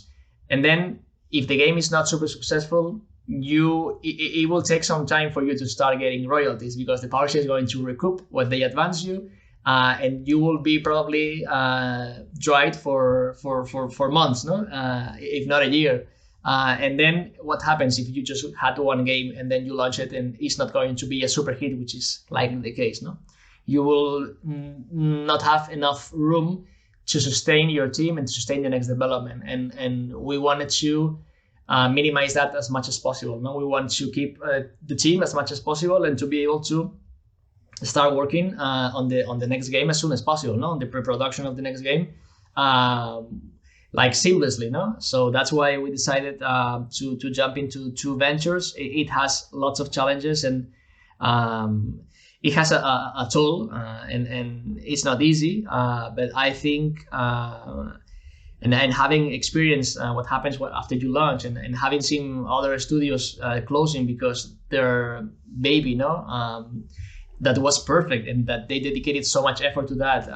and then if the game is not super successful, it will take some time for you to start getting royalties, because the publisher is going to recoup what they advance you, and you will be probably dried for months, no, if not a year. And then what happens if you just had one game and then you launch it and it's not going to be a super hit, which is likely the case, no? You will not have enough room to sustain your team and to sustain the next development. And we wanted to minimize that as much as possible. No, we want to keep the team as much as possible and to be able to start working on the next game as soon as possible. No, on the pre-production of the next game, like seamlessly. No, so that's why we decided to jump into two ventures. It has lots of challenges and it has a toll, and it's not easy. But I think. And having experienced what happens after you launch, and having seen other studios closing because their baby, that was perfect and that they dedicated so much effort to that,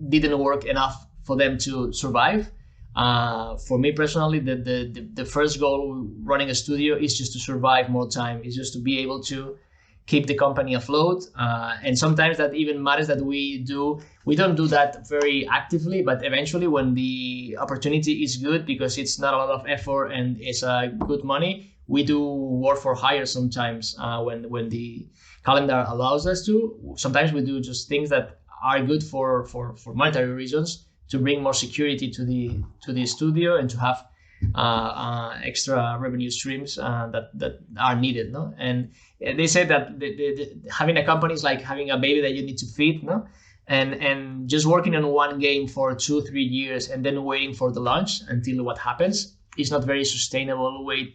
didn't work enough for them to survive. For me personally, the first goal running a studio is just to survive more time. It's just to be able to keep the company afloat. And sometimes that even matters that we don't do that very actively, but eventually when the opportunity is good, because it's not a lot of effort and it's good money, we do work for hire sometimes when the calendar allows us to. Sometimes we do just things that are good for monetary reasons, to bring more security to the studio and to have extra revenue streams that are needed, no? And they say that having a company is like having a baby that you need to feed, no? And just working on one game for 2-3 years and then waiting for the launch until what happens is not very sustainable way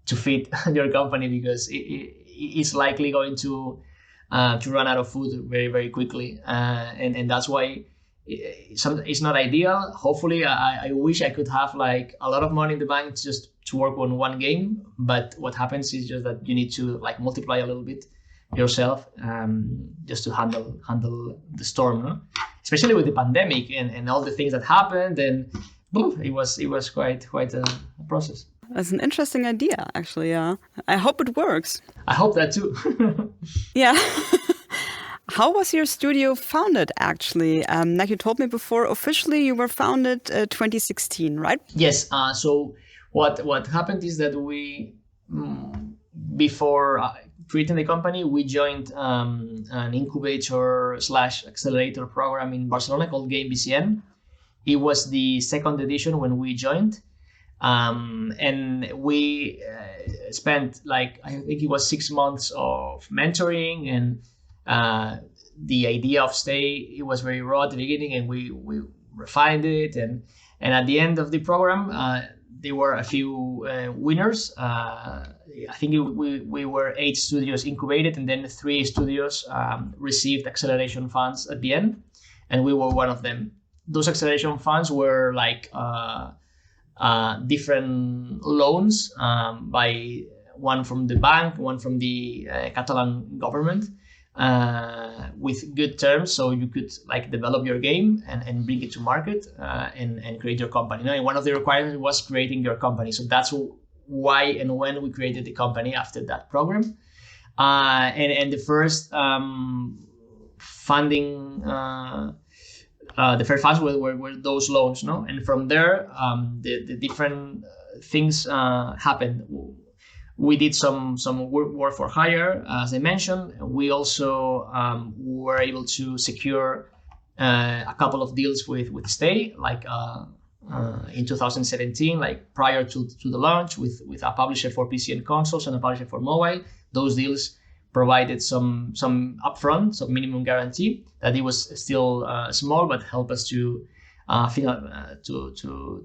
to feed your company, because it's likely going to run out of food very, very quickly, and that's why it's not ideal. Hopefully, I wish I could have like a lot of money in the bank just to work on one game. But what happens is just that you need to like multiply a little bit yourself just to handle the storm, no? Especially with the pandemic and all the things that happened. And boom, it was quite a process. That's an interesting idea, actually. Yeah, I hope it works. I hope that too. Yeah. How was your studio founded, actually? Like you told me before, officially you were founded 2016, right? Yes. So what happened is that we, before creating the company, we joined an incubator/accelerator program in Barcelona called Game BCN. It was the second edition when we joined. And we spent like, I think it was 6 months of mentoring, and the idea of Stay, it was very raw at the beginning, and we refined it, and at the end of the program there were a few winners. I think we were 8 studios incubated, and then 3 studios received acceleration funds at the end, and we were one of them. Those acceleration funds were like different loans, by one from the bank, one from the Catalan government, with good terms, so you could like develop your game and bring it to market, and create your company. And one of the requirements was creating your company. So that's why and when we created the company after that program. And the first funding, the first funds were those loans, no? And from there, the different things happened. We did some work for hire, as I mentioned. We also were able to secure a couple of deals with Stay, like in 2017, like prior to the launch, with a publisher for PC and consoles and a publisher for mobile. Those deals provided some upfront, some minimum guarantee, that it was still small, but helped us to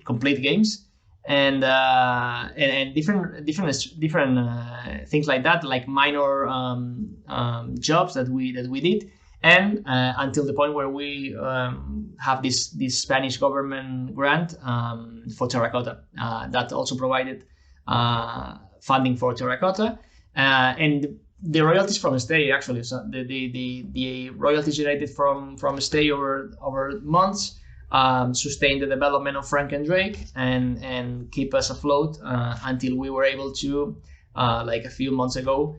complete games. And different things like that, like minor jobs that we did, and until the point where we have this Spanish government grant for Terracotta that also provided funding for Terracotta, and the royalties from Stay, actually. So the royalties generated from Stay over months sustain the development of Frank and Drake and keep us afloat until we were able to, like a few months ago,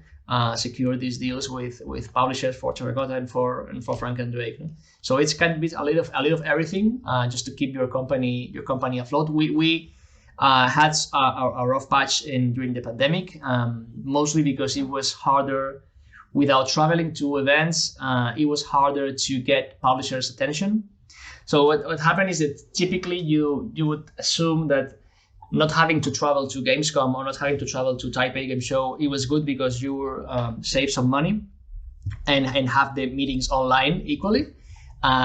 secure these deals with publishers for Terracotta and for Frank and Drake. So it's kind of a little of everything, just to keep your company afloat. We had a rough patch during the pandemic, mostly because it was harder without traveling to events. It was harder to get publishers' attention. So what happened is that typically you would assume that not having to travel to Gamescom or not having to travel to Taipei Game Show, it was good because you were save some money and have the meetings online equally,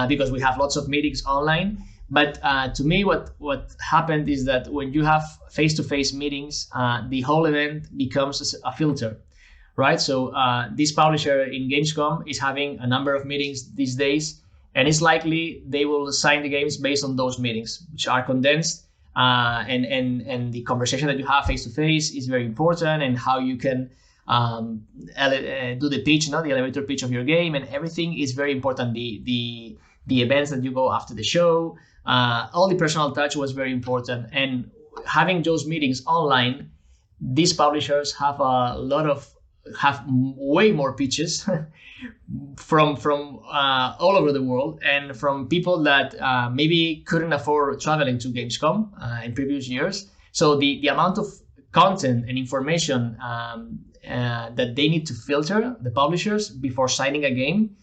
because we have lots of meetings online. But to me, what happened is that when you have face-to-face meetings, the whole event becomes a filter, right? So this publisher in Gamescom is having a number of meetings these days, and it's likely they will assign the games based on those meetings, which are condensed. And the conversation that you have face-to-face is very important, and how you can do the pitch, the elevator pitch of your game, and everything is very important. The events that you go after the show, all the personal touch was very important. And having those meetings online, these publishers have way more pitches from all over the world, and from people that maybe couldn't afford traveling to Gamescom in previous years. So the amount of content and information that they need to filter, the publishers, before signing a game,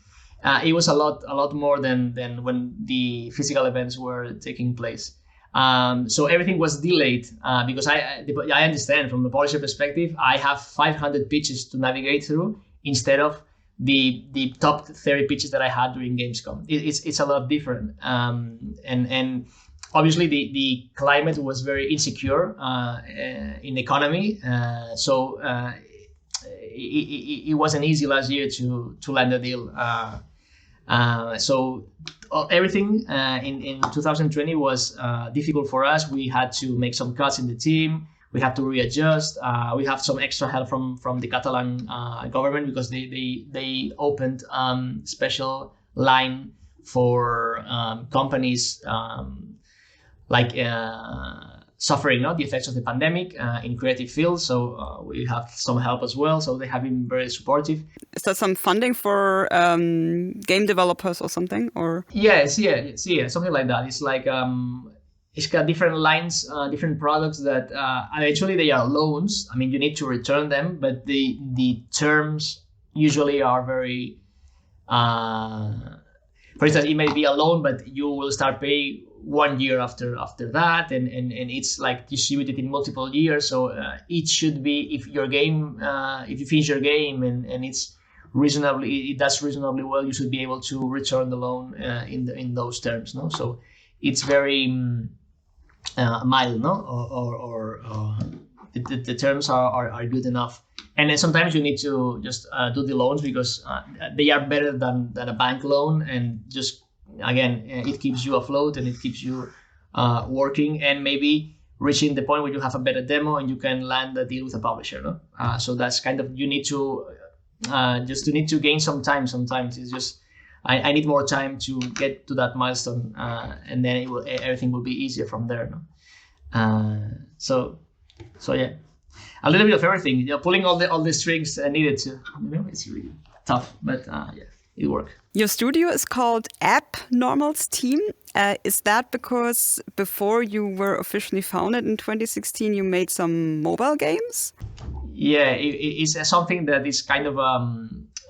it was a lot more than when the physical events were taking place. So everything was delayed because I understand from the publisher perspective, I have 500 pitches to navigate through instead of the top 30 pitches that I had during Gamescom. It's a lot different. And obviously the climate was very insecure in the economy. So it wasn't easy last year to land a deal. So everything in 2020 was difficult for us. We had to make some cuts in the team. We had to readjust. We have some extra help from the Catalan government, because they opened special line for companies like suffering the effects of the pandemic in creative fields. So we have some help as well. So they have been very supportive. Is there some funding for game developers or something? Or Yes, something like that. It's like it's got different lines, different products that eventually they are loans. I mean, you need to return them, but the terms usually are very. For instance, it may be a loan, but you will start paying 1 year after that, and it's like distributed in multiple years. So it should be, if your game, if you finish your game and it does reasonably well, you should be able to return the loan in those terms. So it's very mild, or the terms are good enough. And then sometimes you need to just do the loans because they are better than a bank loan, and just again it keeps you afloat and it keeps you working, and maybe reaching the point where you have a better demo and you can land a deal with a publisher. So that's kind of, you need to need to gain some time. Sometimes it's just I need more time to get to that milestone, and then everything will be easier from there. So yeah. A little bit of everything, pulling all the strings needed to. It's really tough, but yeah, it worked. Your studio is called Appnormals Team. Is that because before you were officially founded in 2016, you made some mobile games? Yeah, it's something that is kind of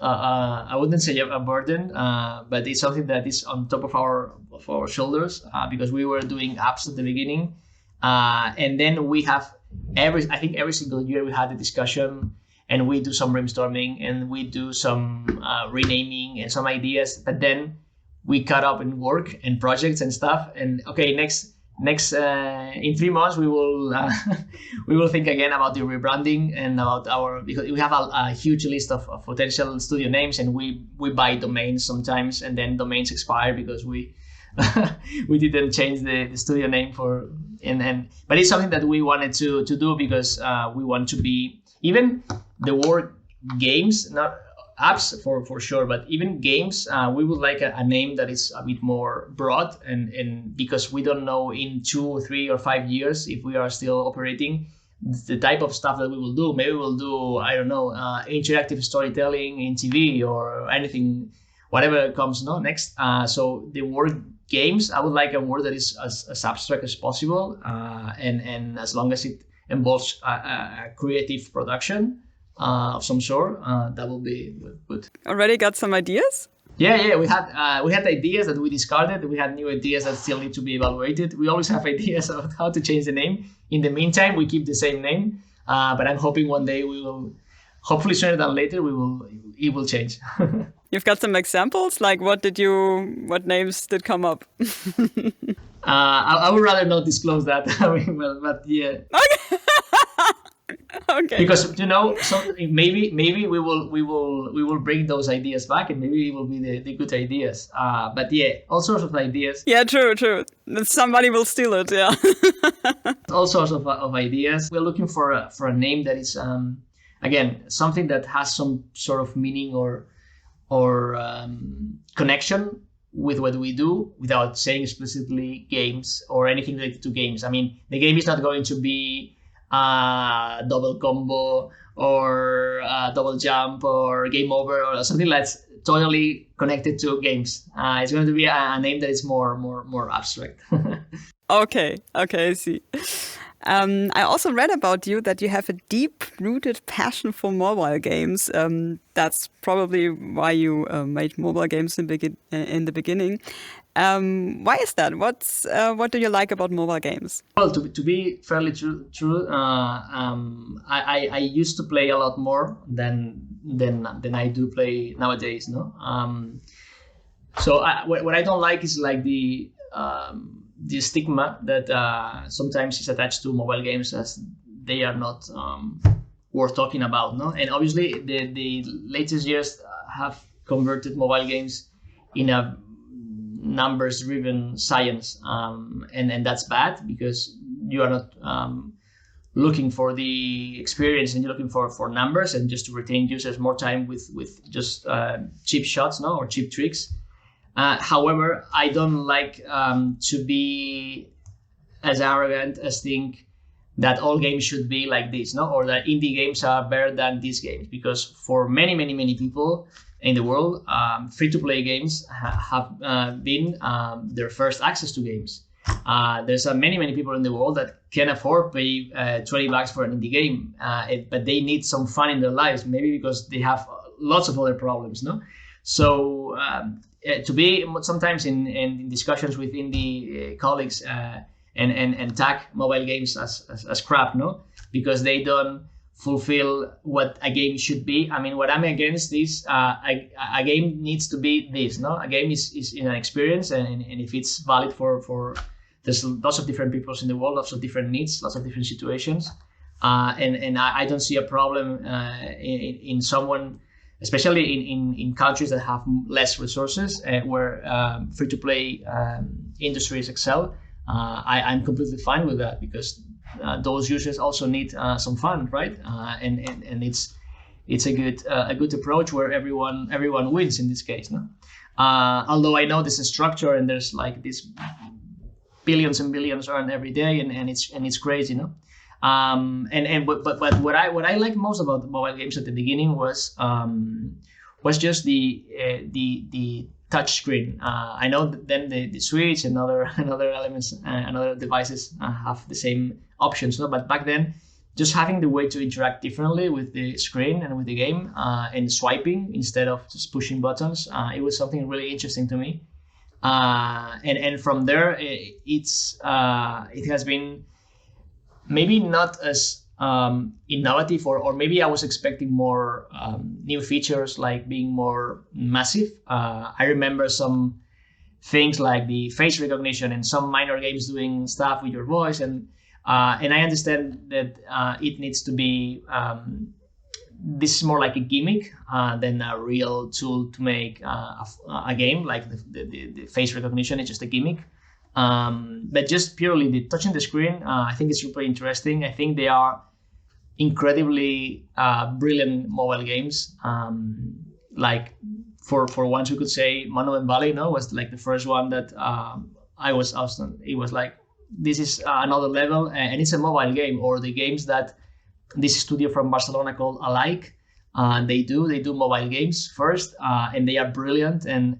I wouldn't say a burden, but it's something that is on top of our shoulders, because we were doing apps at the beginning, and then we have. I think every single year we had a discussion, and we do some brainstorming, and we do some renaming and some ideas. But then we cut up in work and projects and stuff. And okay, next in 3 months we will we will think again about the rebranding and about because we have a huge list of potential studio names, and we buy domains sometimes, and then domains expire because we didn't change the studio name but it's something that we wanted to do because we want to be, even the word games, not apps for sure, but even games, we would like a name that is a bit more broad, and because we don't know in 2, 3, or 5 years if we are still operating, the type of stuff that we will do. Maybe we'll do, I don't know, interactive storytelling in TV or anything, whatever comes next. So the word games, I would like a word that is as abstract as possible, and as long as it involves a creative production of some sort, that will be good. Already got some ideas? Yeah, we had ideas that we discarded. We had new ideas that still need to be evaluated. We always have ideas of how to change the name. In the meantime, we keep the same name, but I'm hoping one day we will, hopefully sooner than later, it will change. You've got some examples? Like what names did come up? I would rather not disclose that. But yeah. Okay. Okay. Because maybe we will bring those ideas back, and maybe it will be the good ideas. But yeah, all sorts of ideas. Yeah, true. Somebody will steal it. Yeah. All sorts of ideas. We're looking for a name that is again something that has some sort of meaning or connection with what we do, without saying explicitly games or anything related to games. I mean, the game is not going to be double combo or double jump or game over or something that's totally connected to games. It's going to be a name that is more abstract. Okay, I see. I also read about you that you have a deep-rooted passion for mobile games. That's probably why you made mobile games in the beginning. Why is that? What do you like about mobile games? Well, to be fairly true, I used to play a lot more than I do play nowadays. No, so what I don't like is like the stigma that sometimes is attached to mobile games, as they are not worth talking about. No, and obviously the latest years have converted mobile games in a numbers-driven science, and that's bad, because you are not looking for the experience, and you're looking for numbers and just to retain users more time with just cheap shots, no, or cheap tricks. However, I don't like to be as arrogant as think that all games should be like this, no, or that indie games are better than these games, because for many people in the world, free-to-play games have been their first access to games. There's many people in the world that can afford pay $20 for an indie game, but they need some fun in their lives, maybe because they have lots of other problems, no? So to be sometimes in discussions with indie colleagues and tag mobile games as crap, no, because they don't fulfill what a game should be. I mean, what I'm against is a game needs to be this, no? A game is an experience, and if it's valid for there's lots of different peoples in the world, lots of different needs, lots of different situations, and I don't see a problem in someone, especially in countries that have less resources, where free-to-play industries excel. I'm completely fine with that, because those users also need some fun, right? And it's a good approach where everyone wins in this case, no? Although I know there's a structure, and there's like this billions and billions earned every day, and it's crazy, no? But what I like most about the mobile games at the beginning was just the touch screen. I know that then the Switch and other elements and other devices have the same options, no? But back then, just having the way to interact differently with the screen and with the game, and swiping instead of just pushing buttons, it was something really interesting to me. And from there, it has been maybe not as innovative, or maybe I was expecting more new features, like being more massive. I remember some things like the face recognition and some minor games doing stuff with your voice, and I understand that it needs to be this is more like a gimmick than a real tool to make a game. Like the face recognition is just a gimmick. But just purely the touching the screen, I think it's super interesting. I think they are incredibly brilliant mobile games. Like for once, we could say Uncanny Valley, no, was like the first one that I was awesome. It was like, this is another level, and it's a mobile game. Or the games that this studio from Barcelona called Alike, they do mobile games first, and they are brilliant. And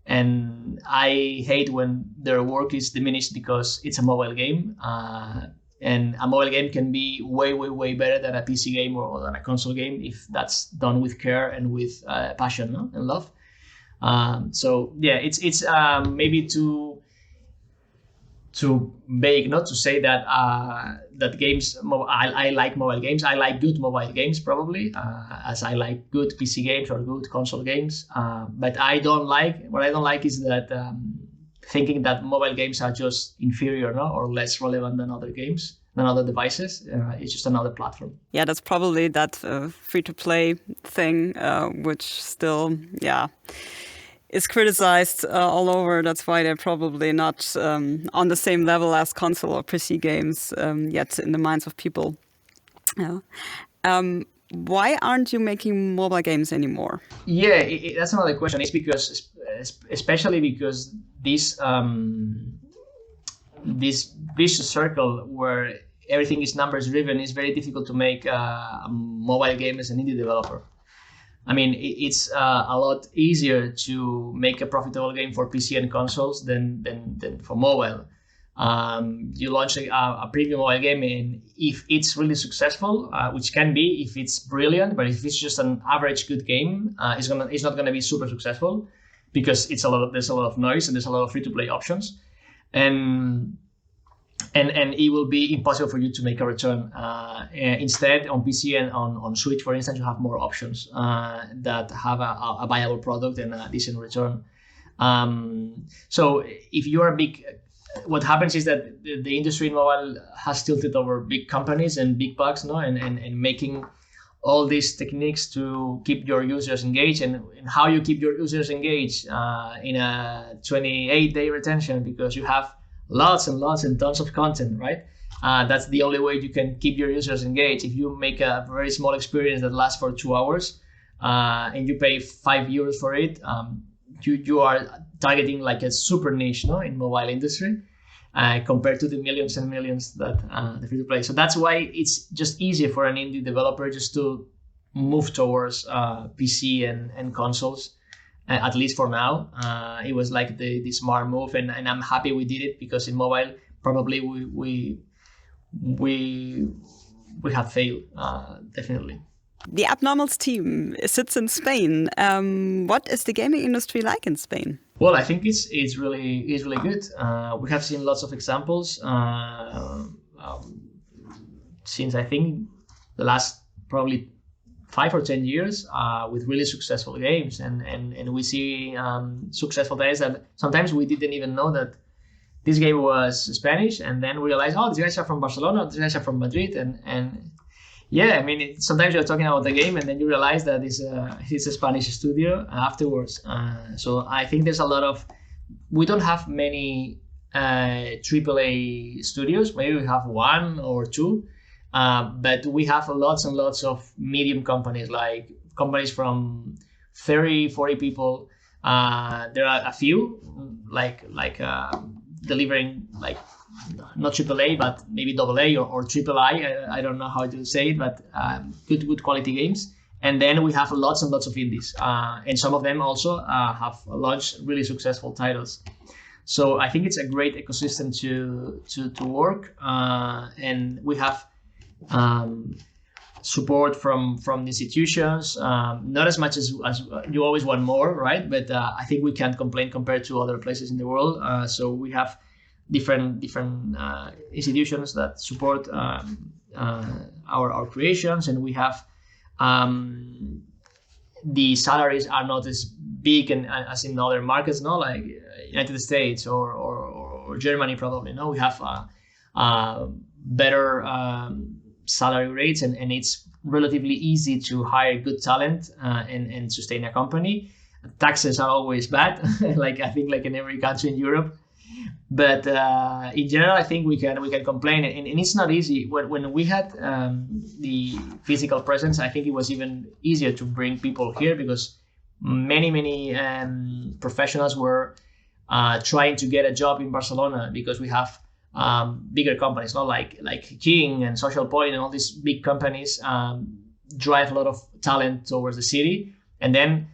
And I hate when their work is diminished because it's a mobile game. And a mobile game can be way, way, way better than a PC game or than a console game if that's done with care and with passion, no? And love. So yeah, it's maybe too vague not to say that that games. I like mobile games. I like good mobile games probably, as I like good PC games or good console games. But what I don't like is that thinking that mobile games are just inferior, no, or less relevant than other games, than other devices. It's just another platform. Yeah, that's probably that free-to-play thing, which still, is criticized all over. That's why they're probably not on the same level as console or PC games yet in the minds of people. Yeah. Why aren't you making mobile games anymore? Yeah, that's another question. It's because, especially because this vicious circle where everything is numbers driven is very difficult to make a mobile game as an indie developer. I mean, it's a lot easier to make a profitable game for PC and consoles than for mobile. You launch a premium mobile game, and if it's really successful, which can be if it's brilliant, but if it's just an average good game, it's not gonna be super successful because there's a lot of noise and there's a lot of free-to-play options, and it will be impossible for you to make a return. Instead, on PC and on Switch, for instance, you have more options that have a viable product and a decent return. So if you're a big, what happens is that the industry in mobile has tilted over big companies and big bucks, no, and making all these techniques to keep your users engaged, and how you keep your users engaged in a 28-day retention, because you have lots and lots and tons of content, right? That's the only way you can keep your users engaged. If you make a very small experience that lasts for 2 hours and you pay €5 for it, you are targeting like a super niche, no, in mobile industry compared to the millions and millions that the free to play. So that's why it's just easier for an indie developer just to move towards PC and consoles. At least for now, it was like the smart move, and I'm happy we did it, because in mobile probably we have failed definitely. The Appnormals team sits in Spain. What is the gaming industry like in Spain? Well, I think it's really good. We have seen lots of examples since I think the last probably 5 or 10 years with really successful games, and we see successful guys that sometimes we didn't even know that this game was Spanish, and then we realize, oh, these guys are from Barcelona, these guys are from Madrid, and yeah, I mean, sometimes you're talking about the game and then you realize that it's a Spanish studio afterwards. So I think there's a lot of, we don't have many AAA studios. Maybe we have 1 or 2, but we have lots and lots of medium companies, like companies from 30, 40 people. There are a few like delivering like not AAA, but maybe AA or III. I don't know how to say it, but good quality games. And then we have lots and lots of indies, and some of them also have launched really successful titles. So I think it's a great ecosystem to work, and we have support from the institutions. Not as much as you always want more, right? But I think we can't complain compared to other places in the world. So we have different institutions that support our creations, and we have the salaries are not as big and as in other markets, no, like United States or Germany probably. No, we have better salary rates, and it's relatively easy to hire good talent and sustain a company. Taxes are always bad, like I think like in every country in Europe. But in general, I think we can complain, and it's not easy. When we had the physical presence, I think it was even easier to bring people here, because many professionals were trying to get a job in Barcelona, because we have bigger companies, not like King and Social Point and all these big companies drive a lot of talent towards the city, and then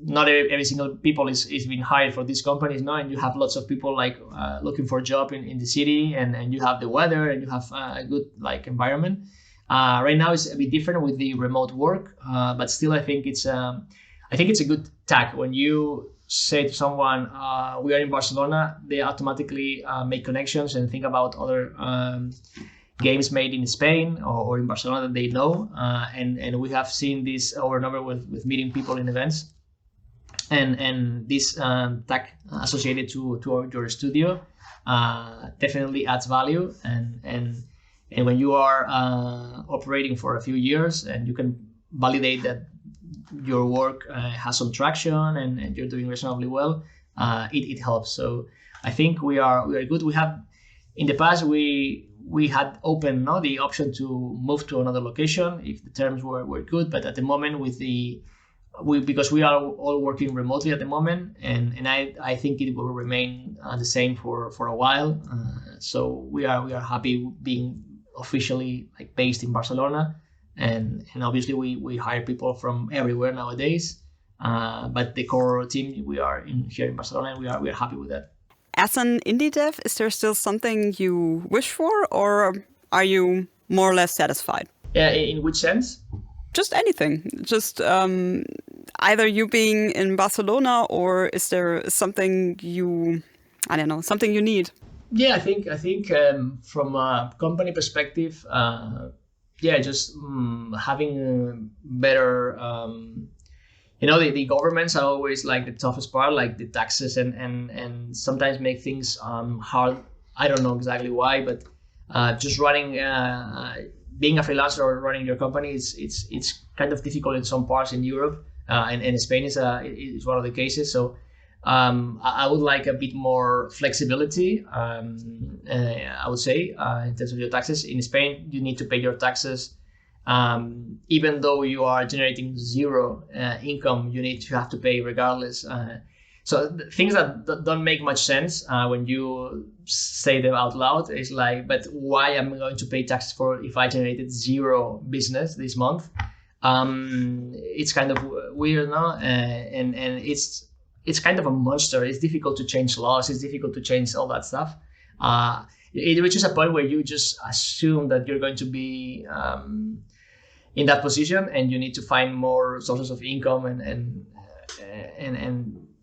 not every single people is being hired for these companies, no, and you have lots of people like looking for a job in the city, and you have the weather, and you have a good like environment. Right now it's a bit different with the remote work, but still I think it's a good tag when you say to someone we are in Barcelona, they automatically make connections and think about other games made in Spain or in Barcelona that they know, and we have seen this over and over with meeting people in events, and this tag associated to your studio definitely adds value, and when you are operating for a few years and you can validate that your work has some traction and you're doing reasonably well, it helps. So I think we are good. We have in the past we had open the option to move to another location if the terms were good, but at the moment because we are all working remotely at the moment, and I think it will remain the same for a while. So we are happy being officially like based in Barcelona, and obviously we hire people from everywhere nowadays. But the core team we are here in Barcelona, and we are happy with that. As an indie dev, is there still something you wish for, or are you more or less satisfied? Yeah, in which sense? Just anything. Just either you being in Barcelona, or is there something something you need? Yeah, I think from a company perspective, just having better. The governments are always like the toughest part, like the taxes and sometimes make things hard. I don't know exactly why, but just running, being a freelancer or running your company, it's kind of difficult in some parts in Europe, and Spain is one of the cases. So I would like a bit more flexibility. I would say in terms of your taxes. In Spain, you need to pay your taxes. Even though you are generating zero income, you have to pay regardless. So things that don't make much sense when you say them out loud is like, but why am I going to pay taxes for if I generated zero business this month? It's kind of weird, no? And it's kind of a monster. It's difficult to change laws. It's difficult to change all that stuff. It reaches a point where you just assume that you're going to be in that position, and you need to find more sources of income and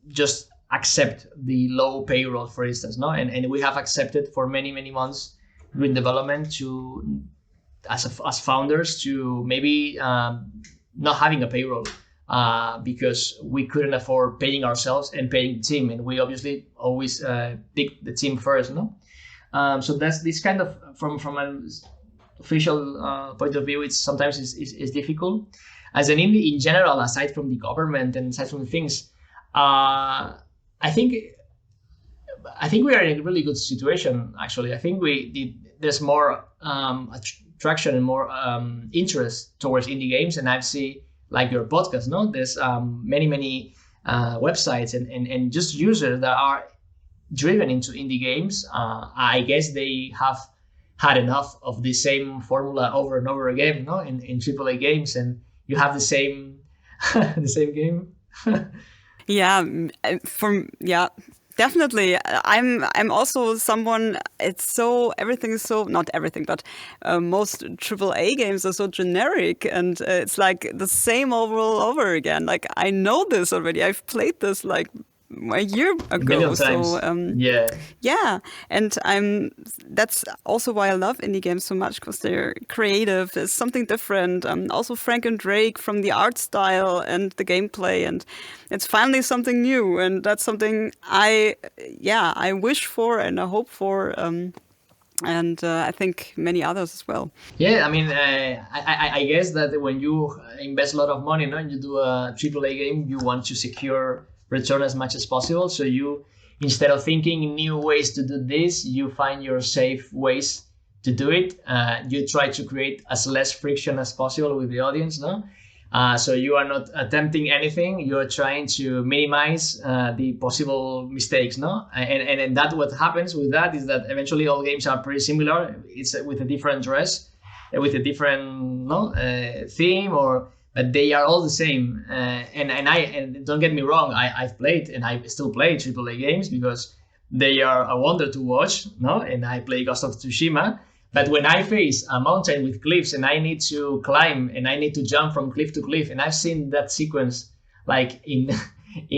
just accept the low payroll, for instance, no? And we have accepted for many months during development as founders to maybe not having a payroll because we couldn't afford paying ourselves and paying the team, and we obviously always pick the team first, no? So that's this kind of from an official point of view, it's sometimes is difficult. As an indie in general, aside from the government and aside from the things, I think we are in a really good situation. Actually, I think there's more attraction and more interest towards indie games, and I've seen like your podcast. No, there's many websites and just users that are driven into indie games. I guess they have had enough of the same formula over and over again, no? In AAA games, and you have the same the same game. Definitely. I'm also someone. Everything is so, not everything, but most AAA games are so generic, and it's like the same over again. Like I know this already. I've played this like a year ago. So yeah, and that's also why I love indie games so much, because they're creative. There's something different. Also Frank and Drake, from the art style and the gameplay, and it's finally something new, and that's something I wish for and I hope for. And I think many others as well. Yeah, I mean, I guess that when you invest a lot of money, and you do a AAA game, you want to secure return as much as possible. So you, instead of thinking new ways to do this, you find your safe ways to do it. You try to create as less friction as possible with the audience, no? So you are not attempting anything. You are trying to minimize the possible mistakes, no? And that what happens with that is that eventually all games are pretty similar. It's with a different dress, with a different theme, or but they are all the same. And don't get me wrong, I've played and I still play AAA games because they are a wonder to watch, no? And I play Ghost of Tsushima. But when I face a mountain with cliffs and I need to climb and I need to jump from cliff to cliff, and I've seen that sequence like in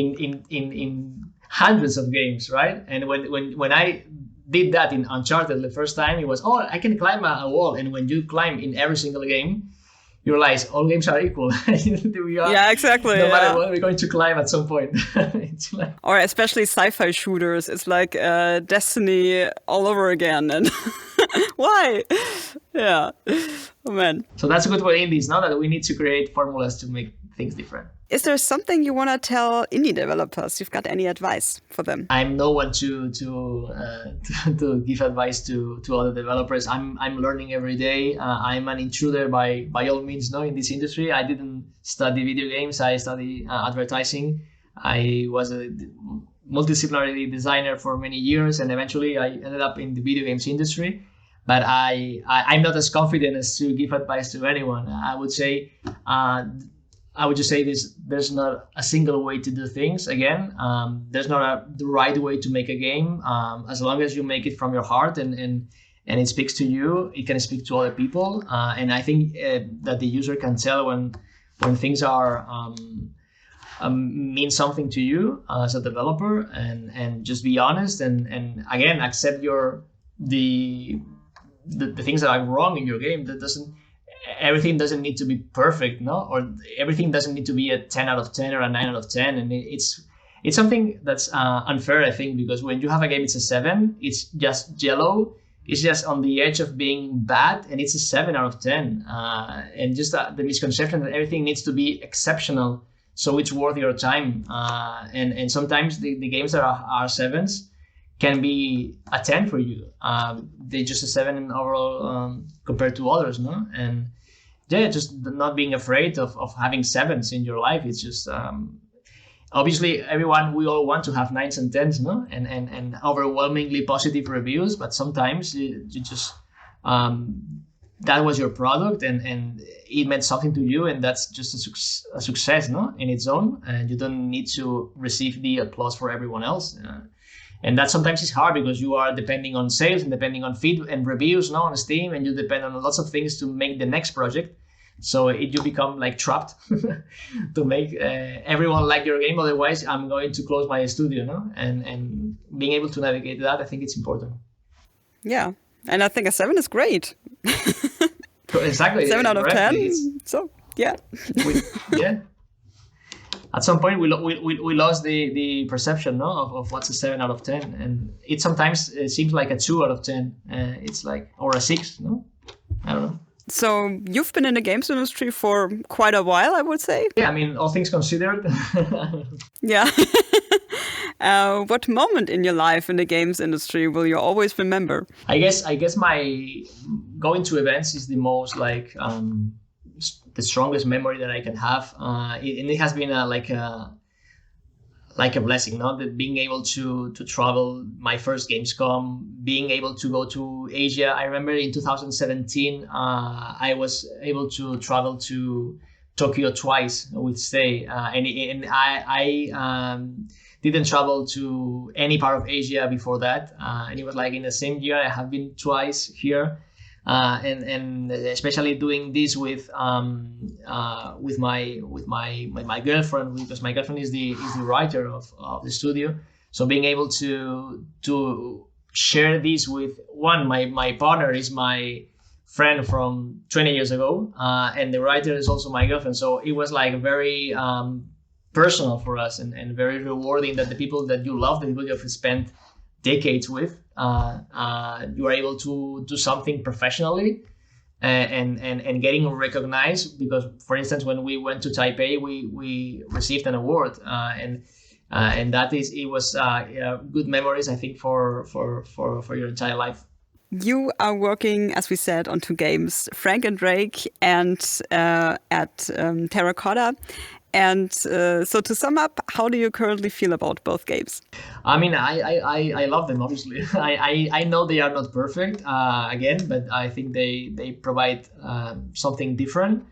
in hundreds of games, right? And when I did that in Uncharted the first time, it was, oh, I can climb a wall. And when you climb in every single game, you realize all games are equal. Yeah, exactly. No matter what, we're going to climb at some point. It's like... Or especially sci-fi shooters. It's like Destiny all over again. And why? Yeah. Oh, man. So that's good for indies, now that we need to create formulas to make things different. Is there something you want to tell indie developers? You've got any advice for them? I'm no one to give advice to other developers. I'm learning every day. I'm an intruder by all means, no, in this industry. I didn't study video games. I studied advertising. I was a multidisciplinary designer for many years, and eventually I ended up in the video games industry. But I'm not as confident as to give advice to anyone. I would just say this: there's not a single way to do things. Again, there's not the right way to make a game. As long as you make it from your heart and it speaks to you, it can speak to other people. And I think that the user can tell when things are mean something to you as a developer, and just be honest and again accept the things that are wrong in your game. Everything doesn't need to be perfect, no? Or everything doesn't need to be a 10 out of 10 or a 9 out of 10. And it's something that's unfair, I think, because when you have a game, it's a 7, it's just yellow, it's just on the edge of being bad, and it's a 7 out of 10. And just the misconception that everything needs to be exceptional, so it's worth your time. And sometimes the games that are 7s can be a 10 for you. They're just a 7 in overall compared to others, no? And yeah, just not being afraid of having 7s in your life. It's just obviously we all want to have 9s and 10s, no? And overwhelmingly positive reviews, but sometimes you just that was your product and it meant something to you, and that's just a success, no, in its own, and you don't need to receive the applause for everyone else. And that sometimes is hard because you are depending on sales and depending on feed and reviews, no, on Steam, and you depend on lots of things to make the next project. So you become like trapped to make everyone like your game. Otherwise, I'm going to close my studio, no? And being able to navigate that, I think it's important. Yeah, and I think a 7 is great. Exactly. 7 out of 10. So yeah. Yeah. At some point, we lost the perception, no, of what's a 7 out of 10, and it sometimes seems like a 2 out of 10. It's like, or a 6, no, I don't know. So you've been in the games industry for quite a while, I would say. Yeah, I mean, all things considered. Yeah. What moment in your life in the games industry will you always remember? I guess my going to events is the most like. The strongest memory that I can have, and it has been like a blessing, no? That being able to travel, my first Gamescom, being able to go to Asia. I remember in 2017, I was able to travel to Tokyo twice with stay, and I didn't travel to any part of Asia before that, and it was like in the same year I have been twice here. And especially doing this with my girlfriend, because my girlfriend is the writer of the studio. So being able to share this with my partner is my friend from 20 years ago, and the writer is also my girlfriend. So it was like very personal for us and very rewarding that the people that you love, the people you have spent decades with, you are able to do something professionally and getting recognized. Because, for instance, when we went to Taipei, we received an award, and it was good memories, I think, for your entire life. You are working, as we said, on 2 games, Frank and Drake and at Terracotta. And so to sum up, how do you currently feel about both games? I mean, I love them, obviously. I know they are not perfect, again, but I think they provide something different.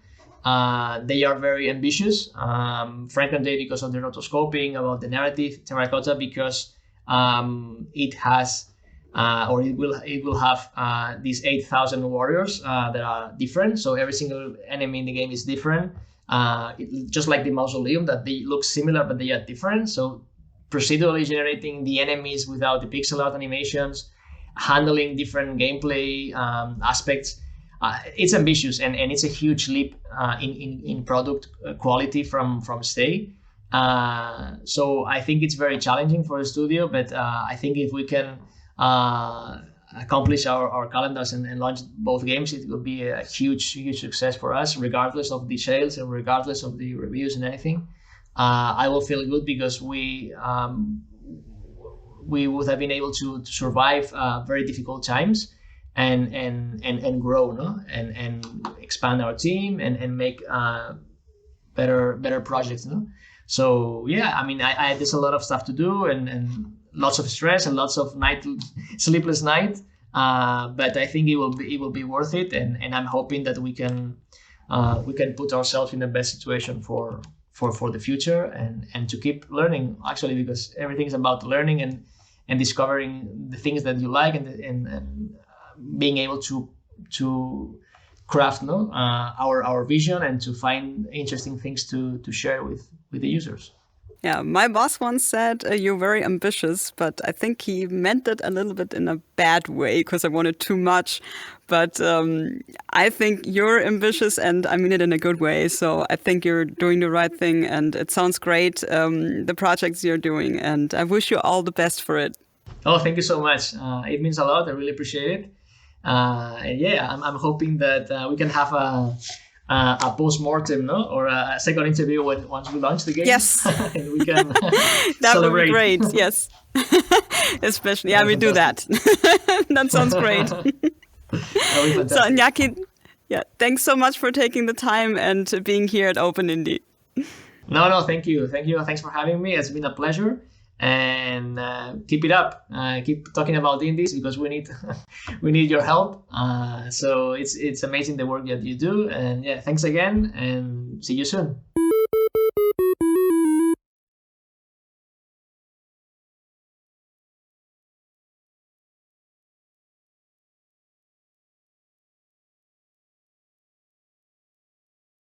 They are very ambitious. Frank and Dave because of the rotoscoping, about the narrative. Terracotta because it has or it will have these 8,000 warriors that are different. So every single enemy in the game is different. Just like the Mausoleum, that they look similar but they are different. So procedurally generating the enemies without the pixel art animations, handling different gameplay aspects. It's ambitious and it's a huge leap in product quality from Stay. So I think it's very challenging for a studio, but I think if we can accomplish our calendars and launch both games, it will be a huge success for us, regardless of the sales and regardless of the reviews and anything. I will feel good because we would have been able to survive very difficult times and grow, no? and expand our team and make better projects, no? So yeah, I mean, there's a lot of stuff to do and lots of stress and lots of sleepless night. But I think it will be worth it, and I'm hoping that we can put ourselves in the best situation for the future and to keep learning, actually, because everything is about learning and discovering the things that you like and being able to craft our vision and to find interesting things to share with the users. Yeah, my boss once said you're very ambitious, but I think he meant it a little bit in a bad way because I wanted too much. But I think you're ambitious and I mean it in a good way. So I think you're doing the right thing and it sounds great, the projects you're doing. And I wish you all the best for it. Oh, thank you so much. It means a lot. I really appreciate it. And yeah, I'm hoping that we can have a post-mortem, no? Or a second interview once we launch the game. Yes. And we can that celebrate. Would be great, yes. Especially, yeah, we do that. That sounds great. So, Inaki, yeah, thanks so much for taking the time and being here at Open Indie. No, thank you. Thanks for having me. It's been a pleasure. And keep it up. Keep talking about indies because we need your help. So it's amazing the work that you do. And yeah, thanks again and see you soon.